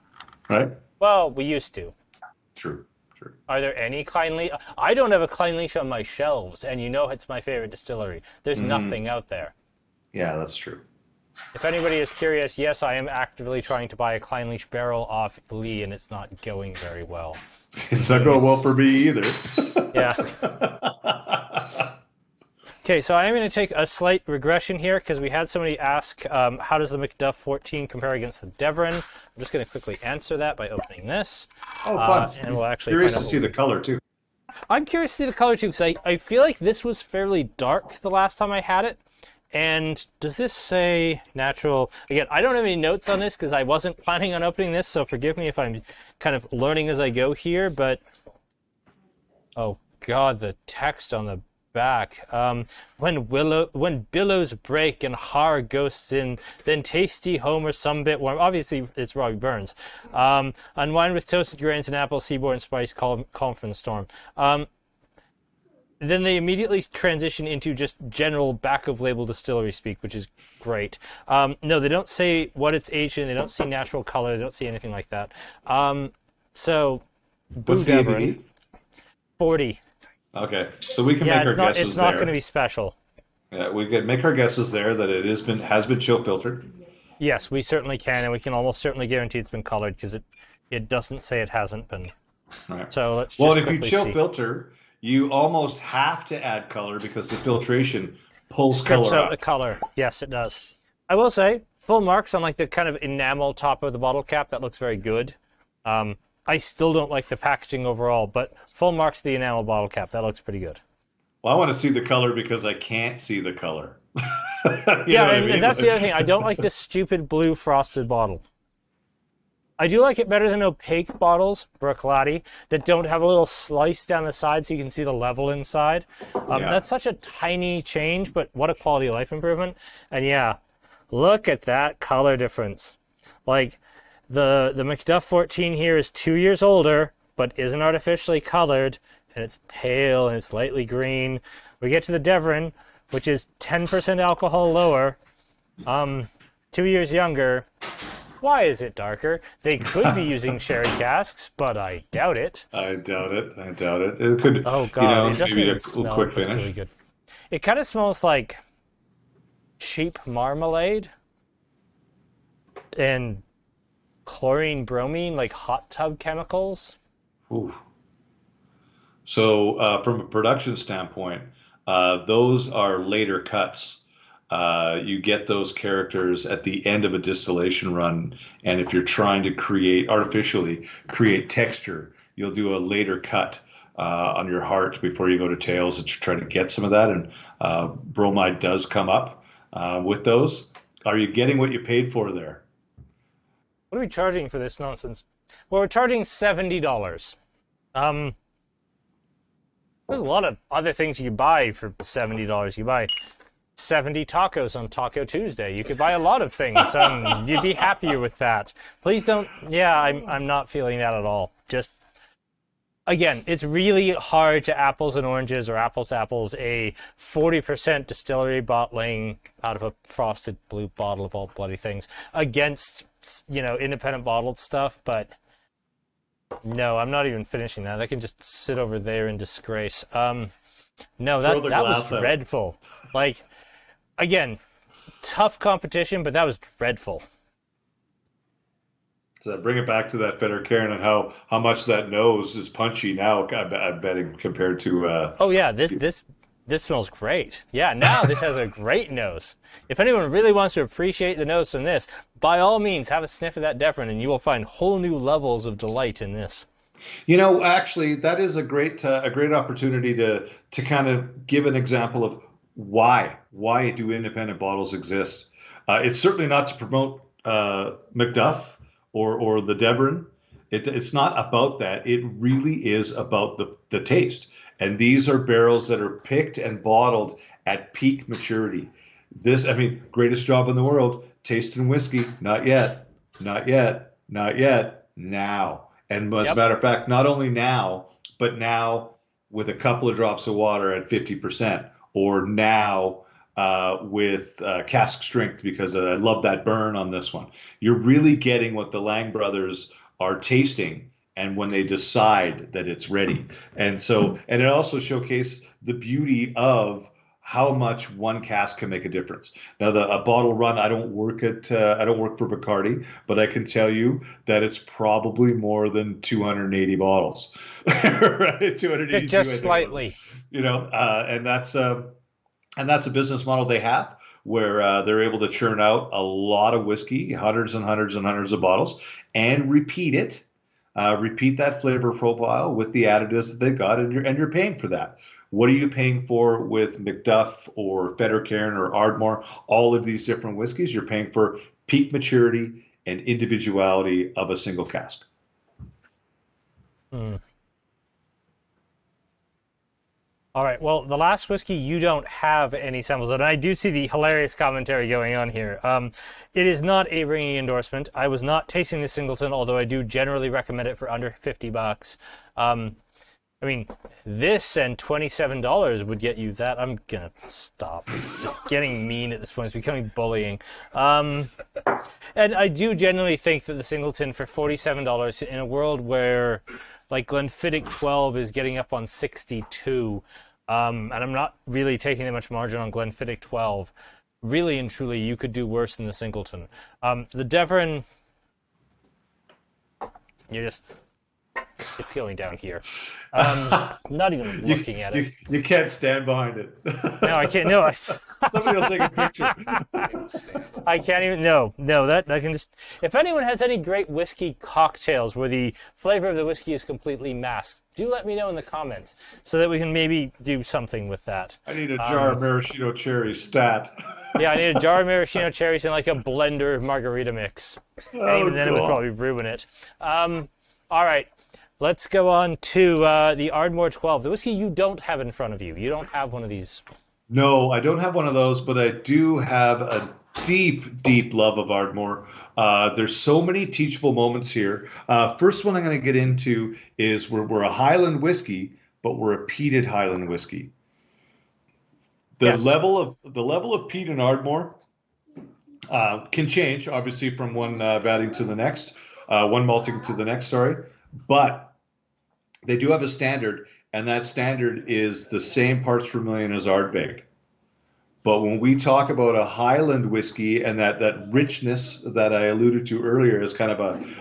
S2: Right?
S1: Well, we used to.
S2: True.
S1: Are there any Clynelish? I don't have a Clynelish on my shelves, and it's my favorite distillery. There's nothing out there.
S2: Yeah, that's true.
S1: If anybody is curious, yes, I am actively trying to buy a Clynelish barrel off Lee, and it's not going very well.
S2: It's not going well for me either.
S1: Yeah. Okay, so I am going to take a slight regression here because we had somebody ask, how does the Macduff 14 compare against the Devon? I'm just going to quickly answer that by opening this.
S2: Oh, fun.
S1: And we'll actually
S2: curious to see the color, too.
S1: I'm curious to see the color, too, because I feel like this was fairly dark the last time I had it. And does this say natural? Again, I don't have any notes on this because I wasn't planning on opening this, so forgive me if I'm kind of learning as I go here, but... Oh, God, the text on the back. When billows break and har ghosts in, then tasty home or some bit warm. Obviously, it's Robbie Burns. Unwind with toasted grains and apple, seaborn spice, calm from the storm. Then they immediately transition into just general back-of-label distillery speak, which is great. No, they don't say what it's aged in. They don't see natural color. They don't see anything like that. So,
S2: what's the ABV?
S1: 40.
S2: Okay, so we can make our guesses there.
S1: It's not going to be special.
S2: Yeah, we can make our guesses there that it has been chill filtered.
S1: Yes, we certainly can, and we can almost certainly guarantee it's been colored because it doesn't say it hasn't been.
S2: Right.
S1: So let's just
S2: if you chill filter, you almost have to add color because the filtration pulls
S1: strips
S2: color
S1: out the color. Yes, it does. I will say full marks on like the kind of enamel top of the bottle cap. That looks very good. I still don't like the packaging overall, but full marks the enamel bottle cap. That looks pretty good.
S2: Well, I want to see the color because I can't see the color.
S1: Yeah, and that's the other thing. I don't like this stupid blue frosted bottle. I do like it better than opaque bottles, Bruichladdich, that don't have a little slice down the side so you can see the level inside. That's such a tiny change, but what a quality of life improvement. And yeah, look at that color difference. Like... The Macduff 14 here is 2 years older, but isn't artificially colored, and it's pale and it's lightly green. We get to the Devon, which is 10% alcohol lower, 2 years younger. Why is it darker? They could be using sherry casks, but I doubt it.
S2: I doubt it. It could.
S1: Oh God! It doesn't
S2: maybe
S1: even
S2: a
S1: smell.
S2: quick
S1: It's
S2: finish.
S1: really good. It kind of smells like sheep marmalade and chlorine bromine, like hot tub chemicals.
S2: Ooh. So from a production standpoint, those are later cuts. You get those characters at the end of a distillation run, and if you're trying to artificially create texture, you'll do a later cut on your heart before you go to tails to try to get some of that, and bromide does come up with those. Are you getting what you paid for there?
S1: What are we charging for this nonsense? Well, we're charging $70. There's a lot of other things you buy for $70. You buy 70 tacos on Taco Tuesday. You could buy a lot of things. You'd be happier with that. Please don't. Yeah, I'm not feeling that at all. Just, again, it's really hard to apples and oranges or apples to apples a 40% distillery bottling out of a frosted blue bottle of all bloody things against, independent bottled stuff. But no, I'm not even finishing that. I can just sit over there in disgrace. No, that was dreadful. Like, again, tough competition, but that was dreadful.
S2: So bring it back to that Fettercairn and how much that nose is punchy now. I'm betting compared to
S1: Oh yeah, this smells great. Yeah, now this has a great nose. If anyone really wants to appreciate the nose from this, by all means, have a sniff of that Devon, and you will find whole new levels of delight in this.
S2: Actually, that is a great opportunity to kind of give an example of why do independent bottles exist. It's certainly not to promote Macduff or the Devon. It's not about that. It really is about the taste. And these are barrels that are picked and bottled at peak maturity. I mean, greatest job in the world, tasting whiskey. Not yet, not yet, not yet. Now. And as a
S1: Yep.
S2: matter of fact, not only now, but now with a couple of drops of water at 50%, or now with cask strength, because I love that burn on this one. You're really getting what the Laing brothers are tasting and when they decide that it's ready. And it also showcased the beauty of how much one cask can make a difference. Now, a bottle run, I don't work for Bacardi, but I can tell you that it's probably more than 280 bottles, right? 282,
S1: Just
S2: I think it was.
S1: slightly.
S2: And that's a business model they have where they're able to churn out a lot of whiskey, hundreds and hundreds and hundreds of bottles, and repeat that flavor profile with the additives that they've got, and you're paying for that. What are you paying for with Macduff or Fettercairn or Ardmore? All of these different whiskeys, you're paying for peak maturity and individuality of a single cask.
S1: Hmm. All right. Well, the last whiskey, you don't have any samples, and I do see the hilarious commentary going on here. It is not a ringing endorsement. I was not tasting the Singleton, although I do generally recommend it for under $50. I mean, this and $27 would get you that. I'm gonna stop. It's just getting mean at this point. It's becoming bullying. And I do genuinely think that the Singleton for $47 in a world where, like, Glenfiddich 12 is getting up on 62, and I'm not really taking that much margin on Glenfiddich 12. Really and truly, you could do worse than the Singleton. The Devon, it's going down here. Not even looking at it.
S2: You can't stand behind it.
S1: No, I can't. No,
S2: Somebody will take a picture.
S1: I can't even. No, that I can just. If anyone has any great whiskey cocktails where the flavor of the whiskey is completely masked, do let me know in the comments so that we can maybe do something with that.
S2: I need a jar of maraschino cherry stat.
S1: Yeah, I need a jar of maraschino cherries and like a blender margarita mix. And even then, it would probably ruin it. All right. Let's go on to the Ardmore 12, the whiskey you don't have in front of you. You don't have one of these.
S2: No, I don't have one of those, but I do have a deep, deep love of Ardmore. There's so many teachable moments here. First one I'm going to get into is we're a Highland whiskey, but we're a peated Highland whiskey. The level of peat in Ardmore can change, obviously, from one vatting to the next, one malting to the next. Sorry, but they do have a standard, and that standard is the same parts per million as Ardbeg. But when we talk about a Highland whiskey and that richness that I alluded to earlier as kind of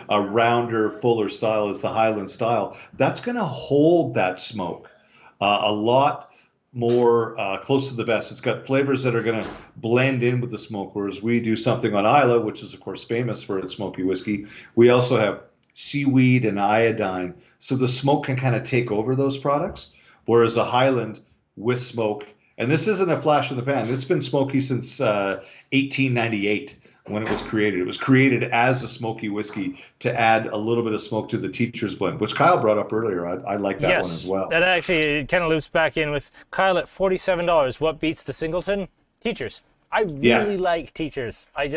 S2: a rounder, fuller style as the Highland style, that's going to hold that smoke a lot more close to the best. It's got flavors that are going to blend in with the smoke, whereas we do something on Islay, which is, of course, famous for its smoky whiskey. We also have seaweed and iodine, so the smoke can kind of take over those products, whereas a Highland with smoke, and this isn't a flash in the pan, it's been smoky since 1898 when it was created. It was created as a smoky whiskey to add a little bit of smoke to the Teacher's Blend, which Kyle brought up earlier. I like that one as well.
S1: That actually it kind of loops back in with Kyle at $47. What beats the Singleton? Teachers. I really like Teachers. I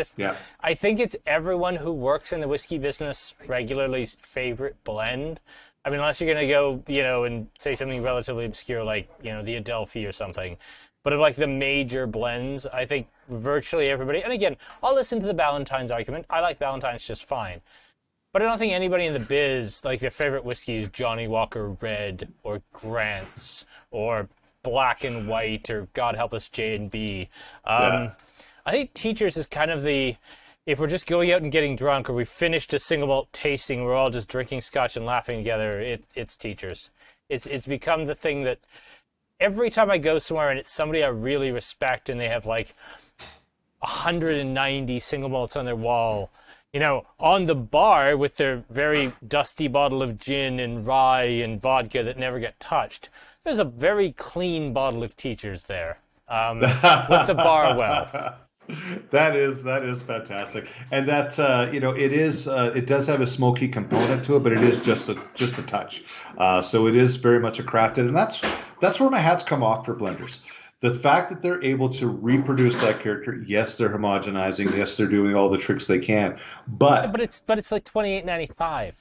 S1: think it's everyone who works in the whiskey business regularly's favorite blend. I mean, unless you're going to go, and say something relatively obscure like, the Adelphi or something. But of like the major blends, I think virtually everybody, and again, I'll listen to the Ballantine's argument. I like Ballantine's just fine. But I don't think anybody in the biz, like their favorite whiskey is Johnny Walker Red or Grant's or Black and White or God help us J&B. I think Teachers is kind of if we're just going out and getting drunk, or we finished a single malt tasting, we're all just drinking scotch and laughing together, it's teachers. It's become the thing that every time I go somewhere and it's somebody I really respect and they have like 190 single malts on their wall, on the bar with their very dusty bottle of gin and rye and vodka that never get touched, there's a very clean bottle of teachers there, with the bar well.
S2: That is fantastic, and that it does have a smoky component to it, but it is just a touch. So it is very much a crafted, and that's where my hats come off for blenders. The fact that they're able to reproduce that character, yes, they're homogenizing, yes, they're doing all the tricks they can, but
S1: it's like $28.95.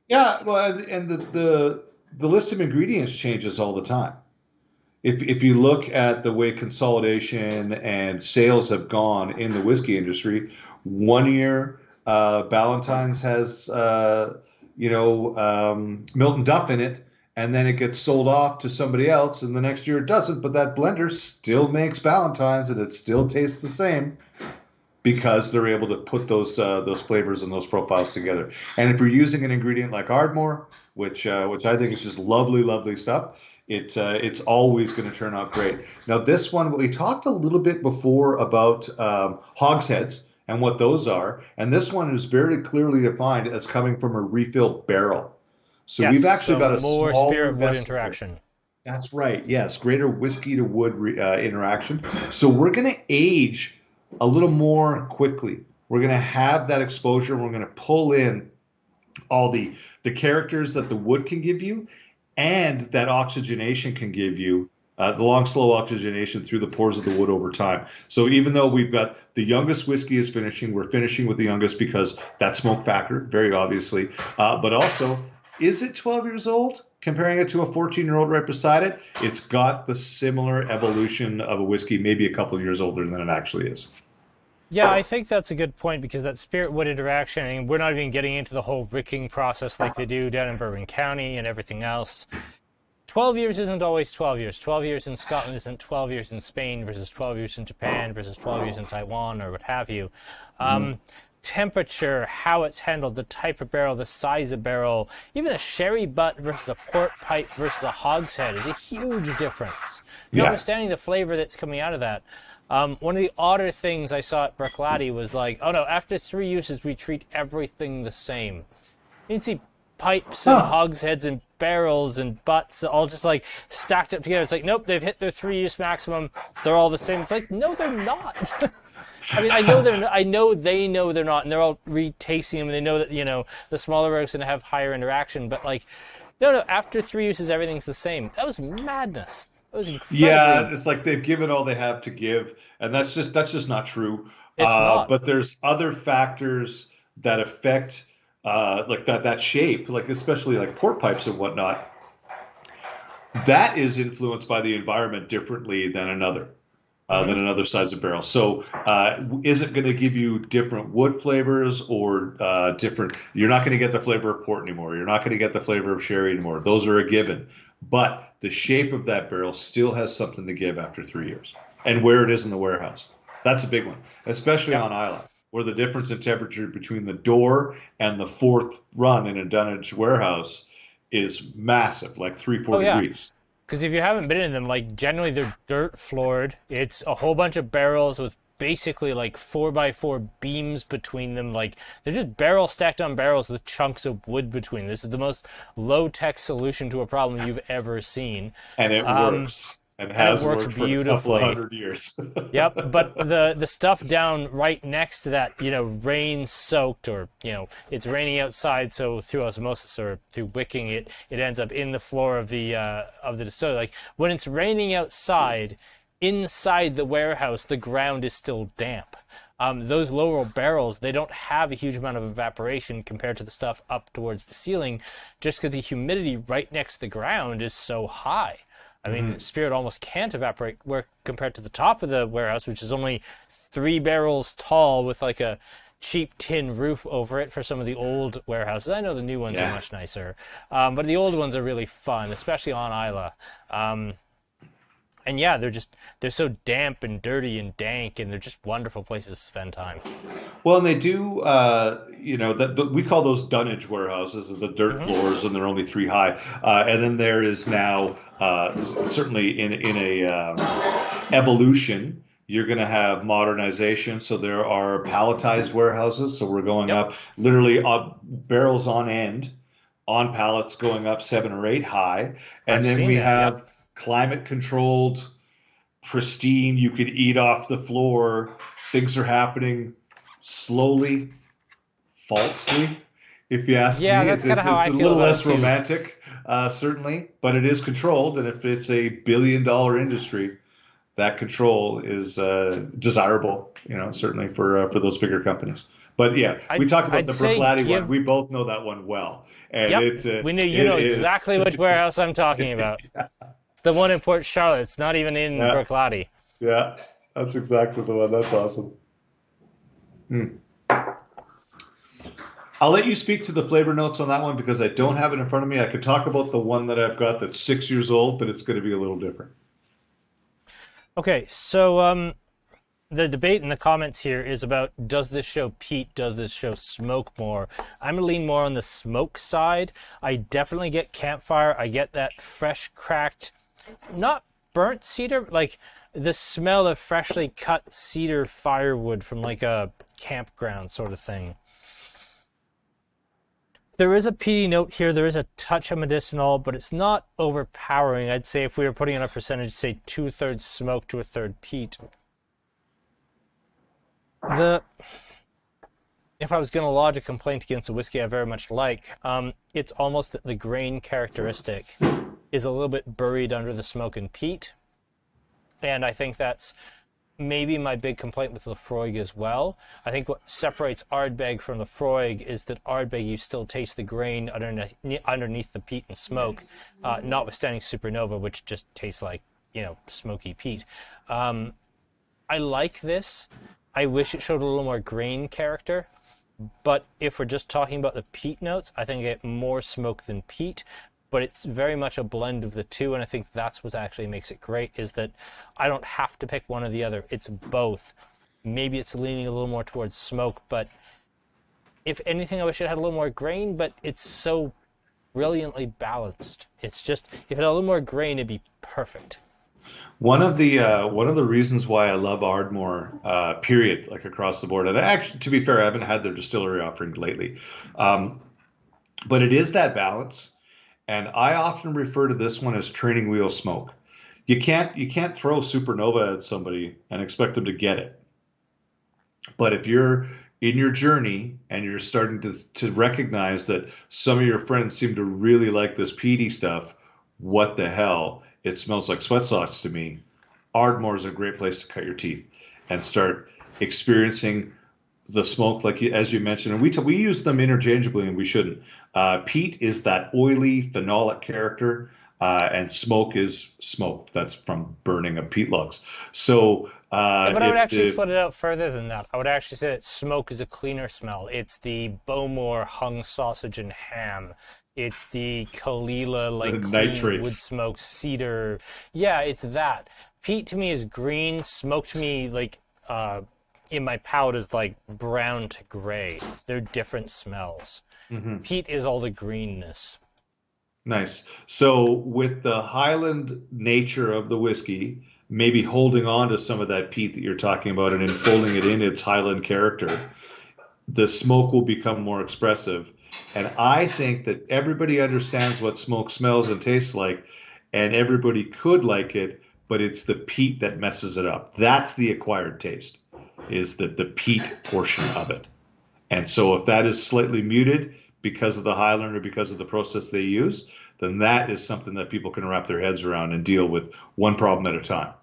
S2: Yeah, well, and the list of ingredients changes all the time. If you look at the way consolidation and sales have gone in the whiskey industry, one year Ballantine's has Milton Duff in it, and then it gets sold off to somebody else, and the next year it doesn't. But that blender still makes Ballantine's, and it still tastes the same because they're able to put those flavors and those profiles together. And if you're using an ingredient like Ardmore, which I think is just lovely, lovely stuff, it's always going to turn out great. Now, this one, we talked a little bit before about hogsheads and what those are, and this one is very clearly defined as coming from a refilled barrel. So
S1: yes,
S2: we've actually got a
S1: more
S2: smaller
S1: spirit wood
S2: vessel.
S1: interaction.
S2: That's right. Yes, greater whiskey to wood interaction. So we're going to age a little more quickly. We're going to have that exposure. We're going to pull in all the characters that the wood can give you, and that oxygenation can give you, the long, slow oxygenation through the pores of the wood over time. So even though we've got the youngest whiskey is finishing, we're finishing with the youngest because that smoke factor, very obviously. But also, is it 12 years old? Comparing it to a 14-year-old right beside it, it's got the similar evolution of a whiskey, maybe a couple of years older than it actually is.
S1: Yeah, I think that's a good point, because that spirit wood interaction, I mean, we're not even getting into the whole ricking process like they do down in Bourbon County and everything else. 12 years isn't always 12 years. 12 years in Scotland isn't 12 years in Spain versus 12 years in Japan versus 12 years in Taiwan or what have you. Temperature, how it's handled, the type of barrel, the size of barrel, even a sherry butt versus a port pipe versus a hogshead is a huge difference. Understanding the flavor that's coming out of that. One of the odder things I saw at Bruichladdich was like, oh no, after 3 uses, we treat everything the same. You can see pipes and hogsheads and barrels and butts all just like stacked up together. It's like, nope, they've hit their 3-use maximum. They're all the same. It's like, no, they're not. I mean, I know they know they're not, and they're all retasting them, and they know that, the smaller barrel's going to have higher interaction. But like, no, after 3 uses, everything's the same. That was madness. It was incredible. Yeah,
S2: it's like they've given all they have to give, and that's just not true.
S1: It's not.
S2: But there's other factors that affect like that shape, like especially like port pipes and whatnot. That is influenced by the environment differently than another size of barrel. So is it going to give you different wood flavors or different? You're not going to get the flavor of port anymore. You're not going to get the flavor of sherry anymore. Those are a given. But the shape of that barrel still has something to give after 3 years, and where it is in the warehouse. That's a big one, especially on Islay, where the difference in temperature between the door and the fourth run in a dunnage warehouse is massive, like 3-4 degrees.
S1: Because if you haven't been in them, like generally they're dirt floored. It's a whole bunch of barrels with basically like 4x4 beams between them. Like they're just barrels stacked on barrels with chunks of wood between. This is the most low-tech solution to a problem you've ever seen.
S2: And it works. And has
S1: works
S2: worked for
S1: beautifully.
S2: a couple of 100 years.
S1: Yep, but the stuff down right next to that, rain-soaked, or, it's raining outside, so through osmosis or through wicking it ends up in the floor of the distillery. Like, when it's raining outside, inside the warehouse, the ground is still damp. Those lower barrels, they don't have a huge amount of evaporation compared to the stuff up towards the ceiling, just because the humidity right next to the ground is so high. I mean, spirit almost can't evaporate compared to the top of the warehouse, which is only 3 barrels tall with like a cheap tin roof over it for some of the old warehouses. I know the new ones are much nicer, but the old ones are really fun, especially on Islay. And yeah, they're so damp and dirty and dank, and they're just wonderful places to spend time.
S2: Well, and they do, we call those dunnage warehouses, the dirt
S1: Hmm.
S2: floors, and they're only 3 high. And then there is now, certainly in a evolution, you're going to have modernization. So there are palletized warehouses. So we're going
S1: Yep,
S2: up literally barrels on end on pallets going up 7 or 8 high. And
S1: I've
S2: then
S1: seen
S2: we
S1: that. Yep.
S2: have climate controlled, pristine, you could eat off the floor. Things are happening slowly, falsely, if you ask
S1: Yeah,
S2: me.
S1: that's
S2: It's
S1: kind
S2: it's,
S1: of how
S2: it's
S1: I
S2: a
S1: feel
S2: little
S1: about it
S2: less
S1: too.
S2: romantic, certainly, but it is controlled. And if it's a billion-dollar industry, that control is desirable, certainly for those bigger companies. But yeah, we talk about
S1: I'd
S2: the
S1: say
S2: Bruichladdich one.
S1: give.
S2: We both know that one well, and
S1: Yep,
S2: it
S1: we knew you
S2: it
S1: know
S2: is.
S1: exactly which warehouse I'm talking about. It's the one in Port Charlotte. It's not even in
S2: Yeah,
S1: Bruichladdich.
S2: yeah, that's exactly the one. That's awesome. Hmm. I'll let you speak to the flavor notes on that one because I don't have it in front of me. I could talk about the one that I've got that's 6 years old, but it's going to be a little different.
S1: Okay, so the debate in the comments here is about, does this show peat, does this show smoke more? I'm gonna lean more on the smoke side. I definitely get campfire. I get that fresh cracked, not burnt cedar, like the smell of freshly cut cedar firewood from like a campground sort of thing. There is a peaty note here. There is a touch of medicinal, but it's not overpowering. I'd say if we were putting in a percentage, say 2/3 smoke to 1/3 peat. The If I was going to lodge a complaint against a whiskey I very much like, it's almost that the grain characteristic is a little bit buried under the smoke and peat, and I think that's maybe my big complaint with Lafroig as well. I think what separates Ardbeg from Lafroig is that Ardbeg, you still taste the grain underneath the peat and smoke, notwithstanding Supernova, which just tastes like, smoky peat. I like this. I wish it showed a little more grain character, but if we're just talking about the peat notes, I think I get more smoke than peat, but it's very much a blend of the two, and I think that's what actually makes it great, is that I don't have to pick one or the other. It's both. Maybe it's leaning a little more towards smoke, but if anything, I wish it had a little more grain, but it's so brilliantly balanced. It's just, if it had a little more grain, it'd be perfect.
S2: One of the reasons why I love Ardmore, period, like across the board, and actually, to be fair, I haven't had their distillery offering lately, um, but it is that balance, and I often refer to this one as training wheel smoke. You can't throw Supernova at somebody and expect them to get it. But if you're in your journey and you're starting to recognize that some of your friends seem to really like this peaty stuff, what the hell? It smells like sweat socks to me. Ardmore is a great place to cut your teeth and start experiencing the smoke, like as you mentioned, and we use them interchangeably, and we shouldn't. Peat is that oily phenolic character, and smoke is smoke. That's from burning of peat logs. So
S1: Yeah, but I would
S2: if
S1: actually
S2: the
S1: split it out further than that. I would actually say that smoke is a cleaner smell. It's the Bowmore hung sausage and ham. It's the Kalila,
S2: the
S1: like clean wood
S2: nitrates.
S1: smoke cedar. Yeah, it's that. Peat to me is green. Smoke to me, like, in my palate, is like brown to gray. They're different smells.
S2: Mhm.
S1: Peat is all the greenness.
S2: Nice. So with the Highland nature of the whiskey, maybe holding on to some of that peat that you're talking about and enfolding it in its Highland character, the smoke will become more expressive. And I think that everybody understands what smoke smells and tastes like, and everybody could like it, but it's the peat that messes it up. That's the acquired taste, is the peat portion of it. And so if that is slightly muted because of the Highland or because of the process they use, then that is something that people can wrap their heads around and deal with one problem at a time.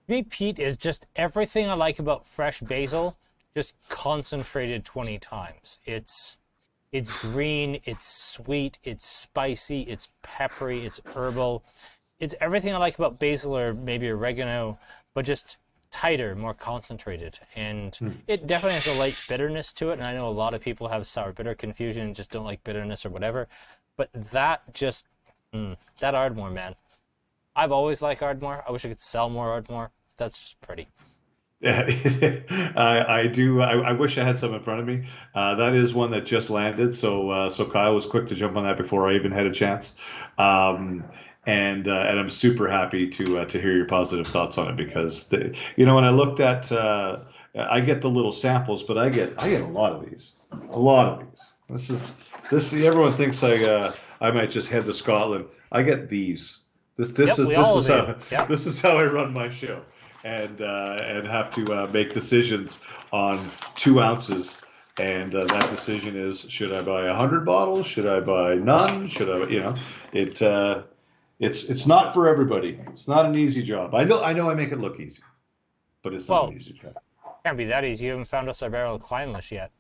S1: Me, peat is just everything I like about fresh basil, just concentrated 20 times. It's green, it's sweet, it's spicy, it's peppery, it's herbal. It's everything I like about basil or maybe oregano, but just tighter, more concentrated. And it definitely has a light bitterness to it. And I know a lot of people have sour bitter confusion and just don't like bitterness or whatever. But that just, that Ardmore, man. I've always liked Ardmore. I wish I could sell more Ardmore. That's just pretty.
S2: Yeah, I do. I wish I had some in front of me. That is one that just landed, so Kyle was quick to jump on that before I even had a chance. Um, and I'm super happy to hear your positive thoughts on it because when I looked at I get the little samples, but I get a lot of these, a lot of these. This everyone thinks I might just head to Scotland. I get these.
S1: Yep, we all do. Yep.
S2: This is how I run my show, and have to make decisions on 2 ounces. And that decision is: should I buy 100 bottles? Should I buy none? Should I? It's not for everybody. It's not an easy job. I know I make it look easy, but it's not an easy job.
S1: Can't be that easy. You haven't found us our barrel of Kleinlish yet.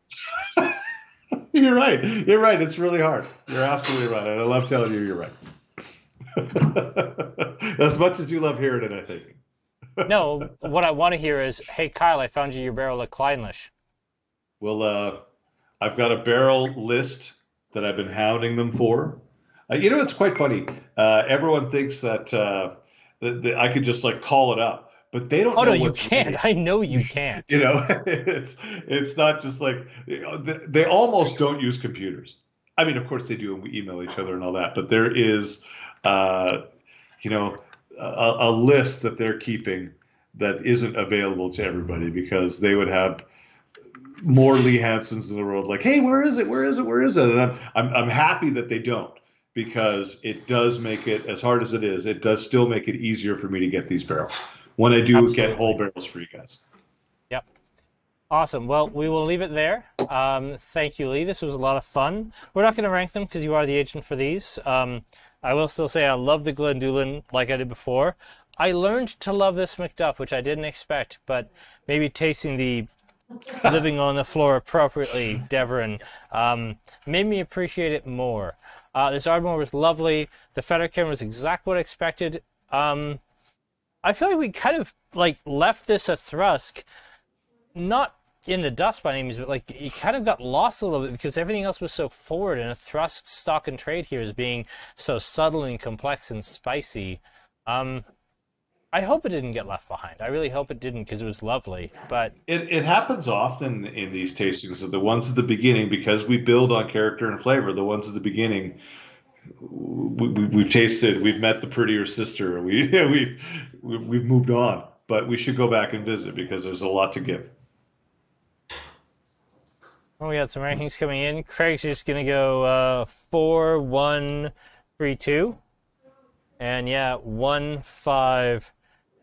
S2: You're right. You're right. It's really hard. You're absolutely right. And I love telling you you're right. As much as you love hearing it, I think.
S1: No, what I want to hear is, hey, Kyle, I found you your barrel of Kleinlish.
S2: Well, I've got a barrel list that I've been hounding them for. It's quite funny. Everyone thinks that I could just like call it up, but they don't.
S1: Oh
S2: know
S1: no, you can't. I know you can't.
S2: It's not just like they almost don't use computers. I mean, of course they do, and we email each other and all that. But there is, a list that they're keeping that isn't available to everybody because they would have more Lee Hansons in the world. Like, hey, where is it? Where is it? Where is it? And I'm happy that they don't because it does make it, as hard as it is, it does still make it easier for me to get these barrels when I do
S1: Absolutely.
S2: Get whole barrels for you guys.
S1: Yep. Awesome. Well, we will leave it there. Thank you, Lee. This was a lot of fun. We're not going to rank them because you are the agent for these. I will still say I love the Glendullan like I did before. I learned to love this Macduff, which I didn't expect, but maybe tasting the living on the floor appropriately, Deveron, made me appreciate it more. This Ardmore was lovely. The Fettercairn was exactly what I expected. I feel like we kind of left this a Thrusk, not in the dust by any means, but it kind of got lost a little bit because everything else was so forward, and a Thrusk stock and trade here is being so subtle and complex and spicy. I hope it didn't get left behind. I really hope it didn't because it was lovely. But
S2: it happens often in these tastings that the ones at the beginning, because we build on character and flavor, the ones at the beginning, we've tasted, we've met the prettier sister, we've moved on. But we should go back and visit because there's a lot to give.
S1: Oh, we got some rankings coming in. Craig's just going to go 4, 1, 3, 2. And yeah, 1, 5,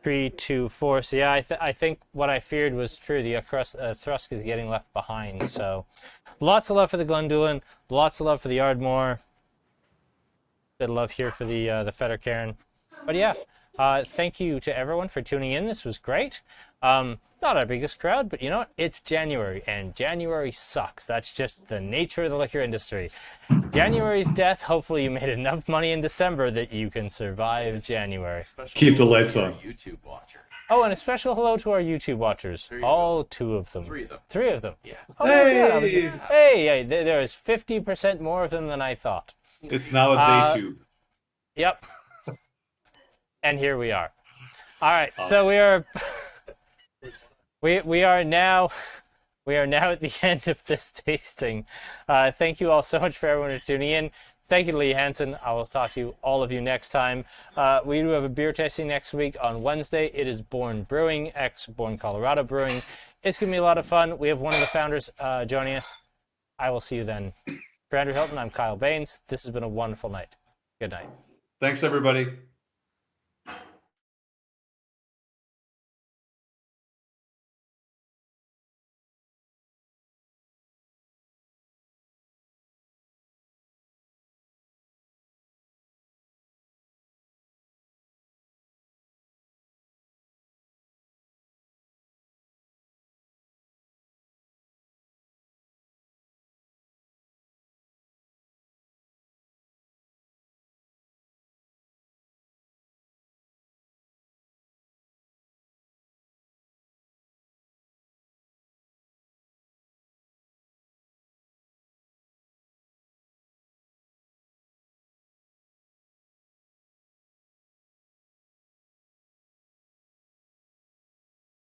S1: 3, 2, 4. So yeah, I think what I feared was true. The Thrusk is getting left behind. So lots of love for the Glendullan. Lots of love for the Ardmore. Bit of love here for the Fettercairn. But yeah, thank you to everyone for tuning in. This was great. Not our biggest crowd, but you know what? It's January, and January sucks. That's just the nature of the liquor industry. January's death. Hopefully you made enough money in December that you can survive January.
S2: Keep the lights on.
S3: YouTube watcher.
S1: Oh, and a special hello to our YouTube watchers. All 2 of them.
S3: 3 of them.
S1: 3 of them.
S3: Yeah.
S1: Oh,
S2: Hey!
S1: Hey, there is 50% more of them than I thought.
S2: It's now a day 2.
S1: Yep. And here we are. All right, so we are now at the end of this tasting. Thank you all so much for everyone for tuning in. Thank you to Lee Hanson. I will talk to all of you next time. We do have a beer tasting next week on Wednesday. It is Born Brewing, ex-Born Colorado Brewing. It's going to be a lot of fun. We have one of the founders joining us. I will see you then. For Andrew Hilton, I'm Kyle Baines. This has been a wonderful night. Good night.
S2: Thanks, everybody.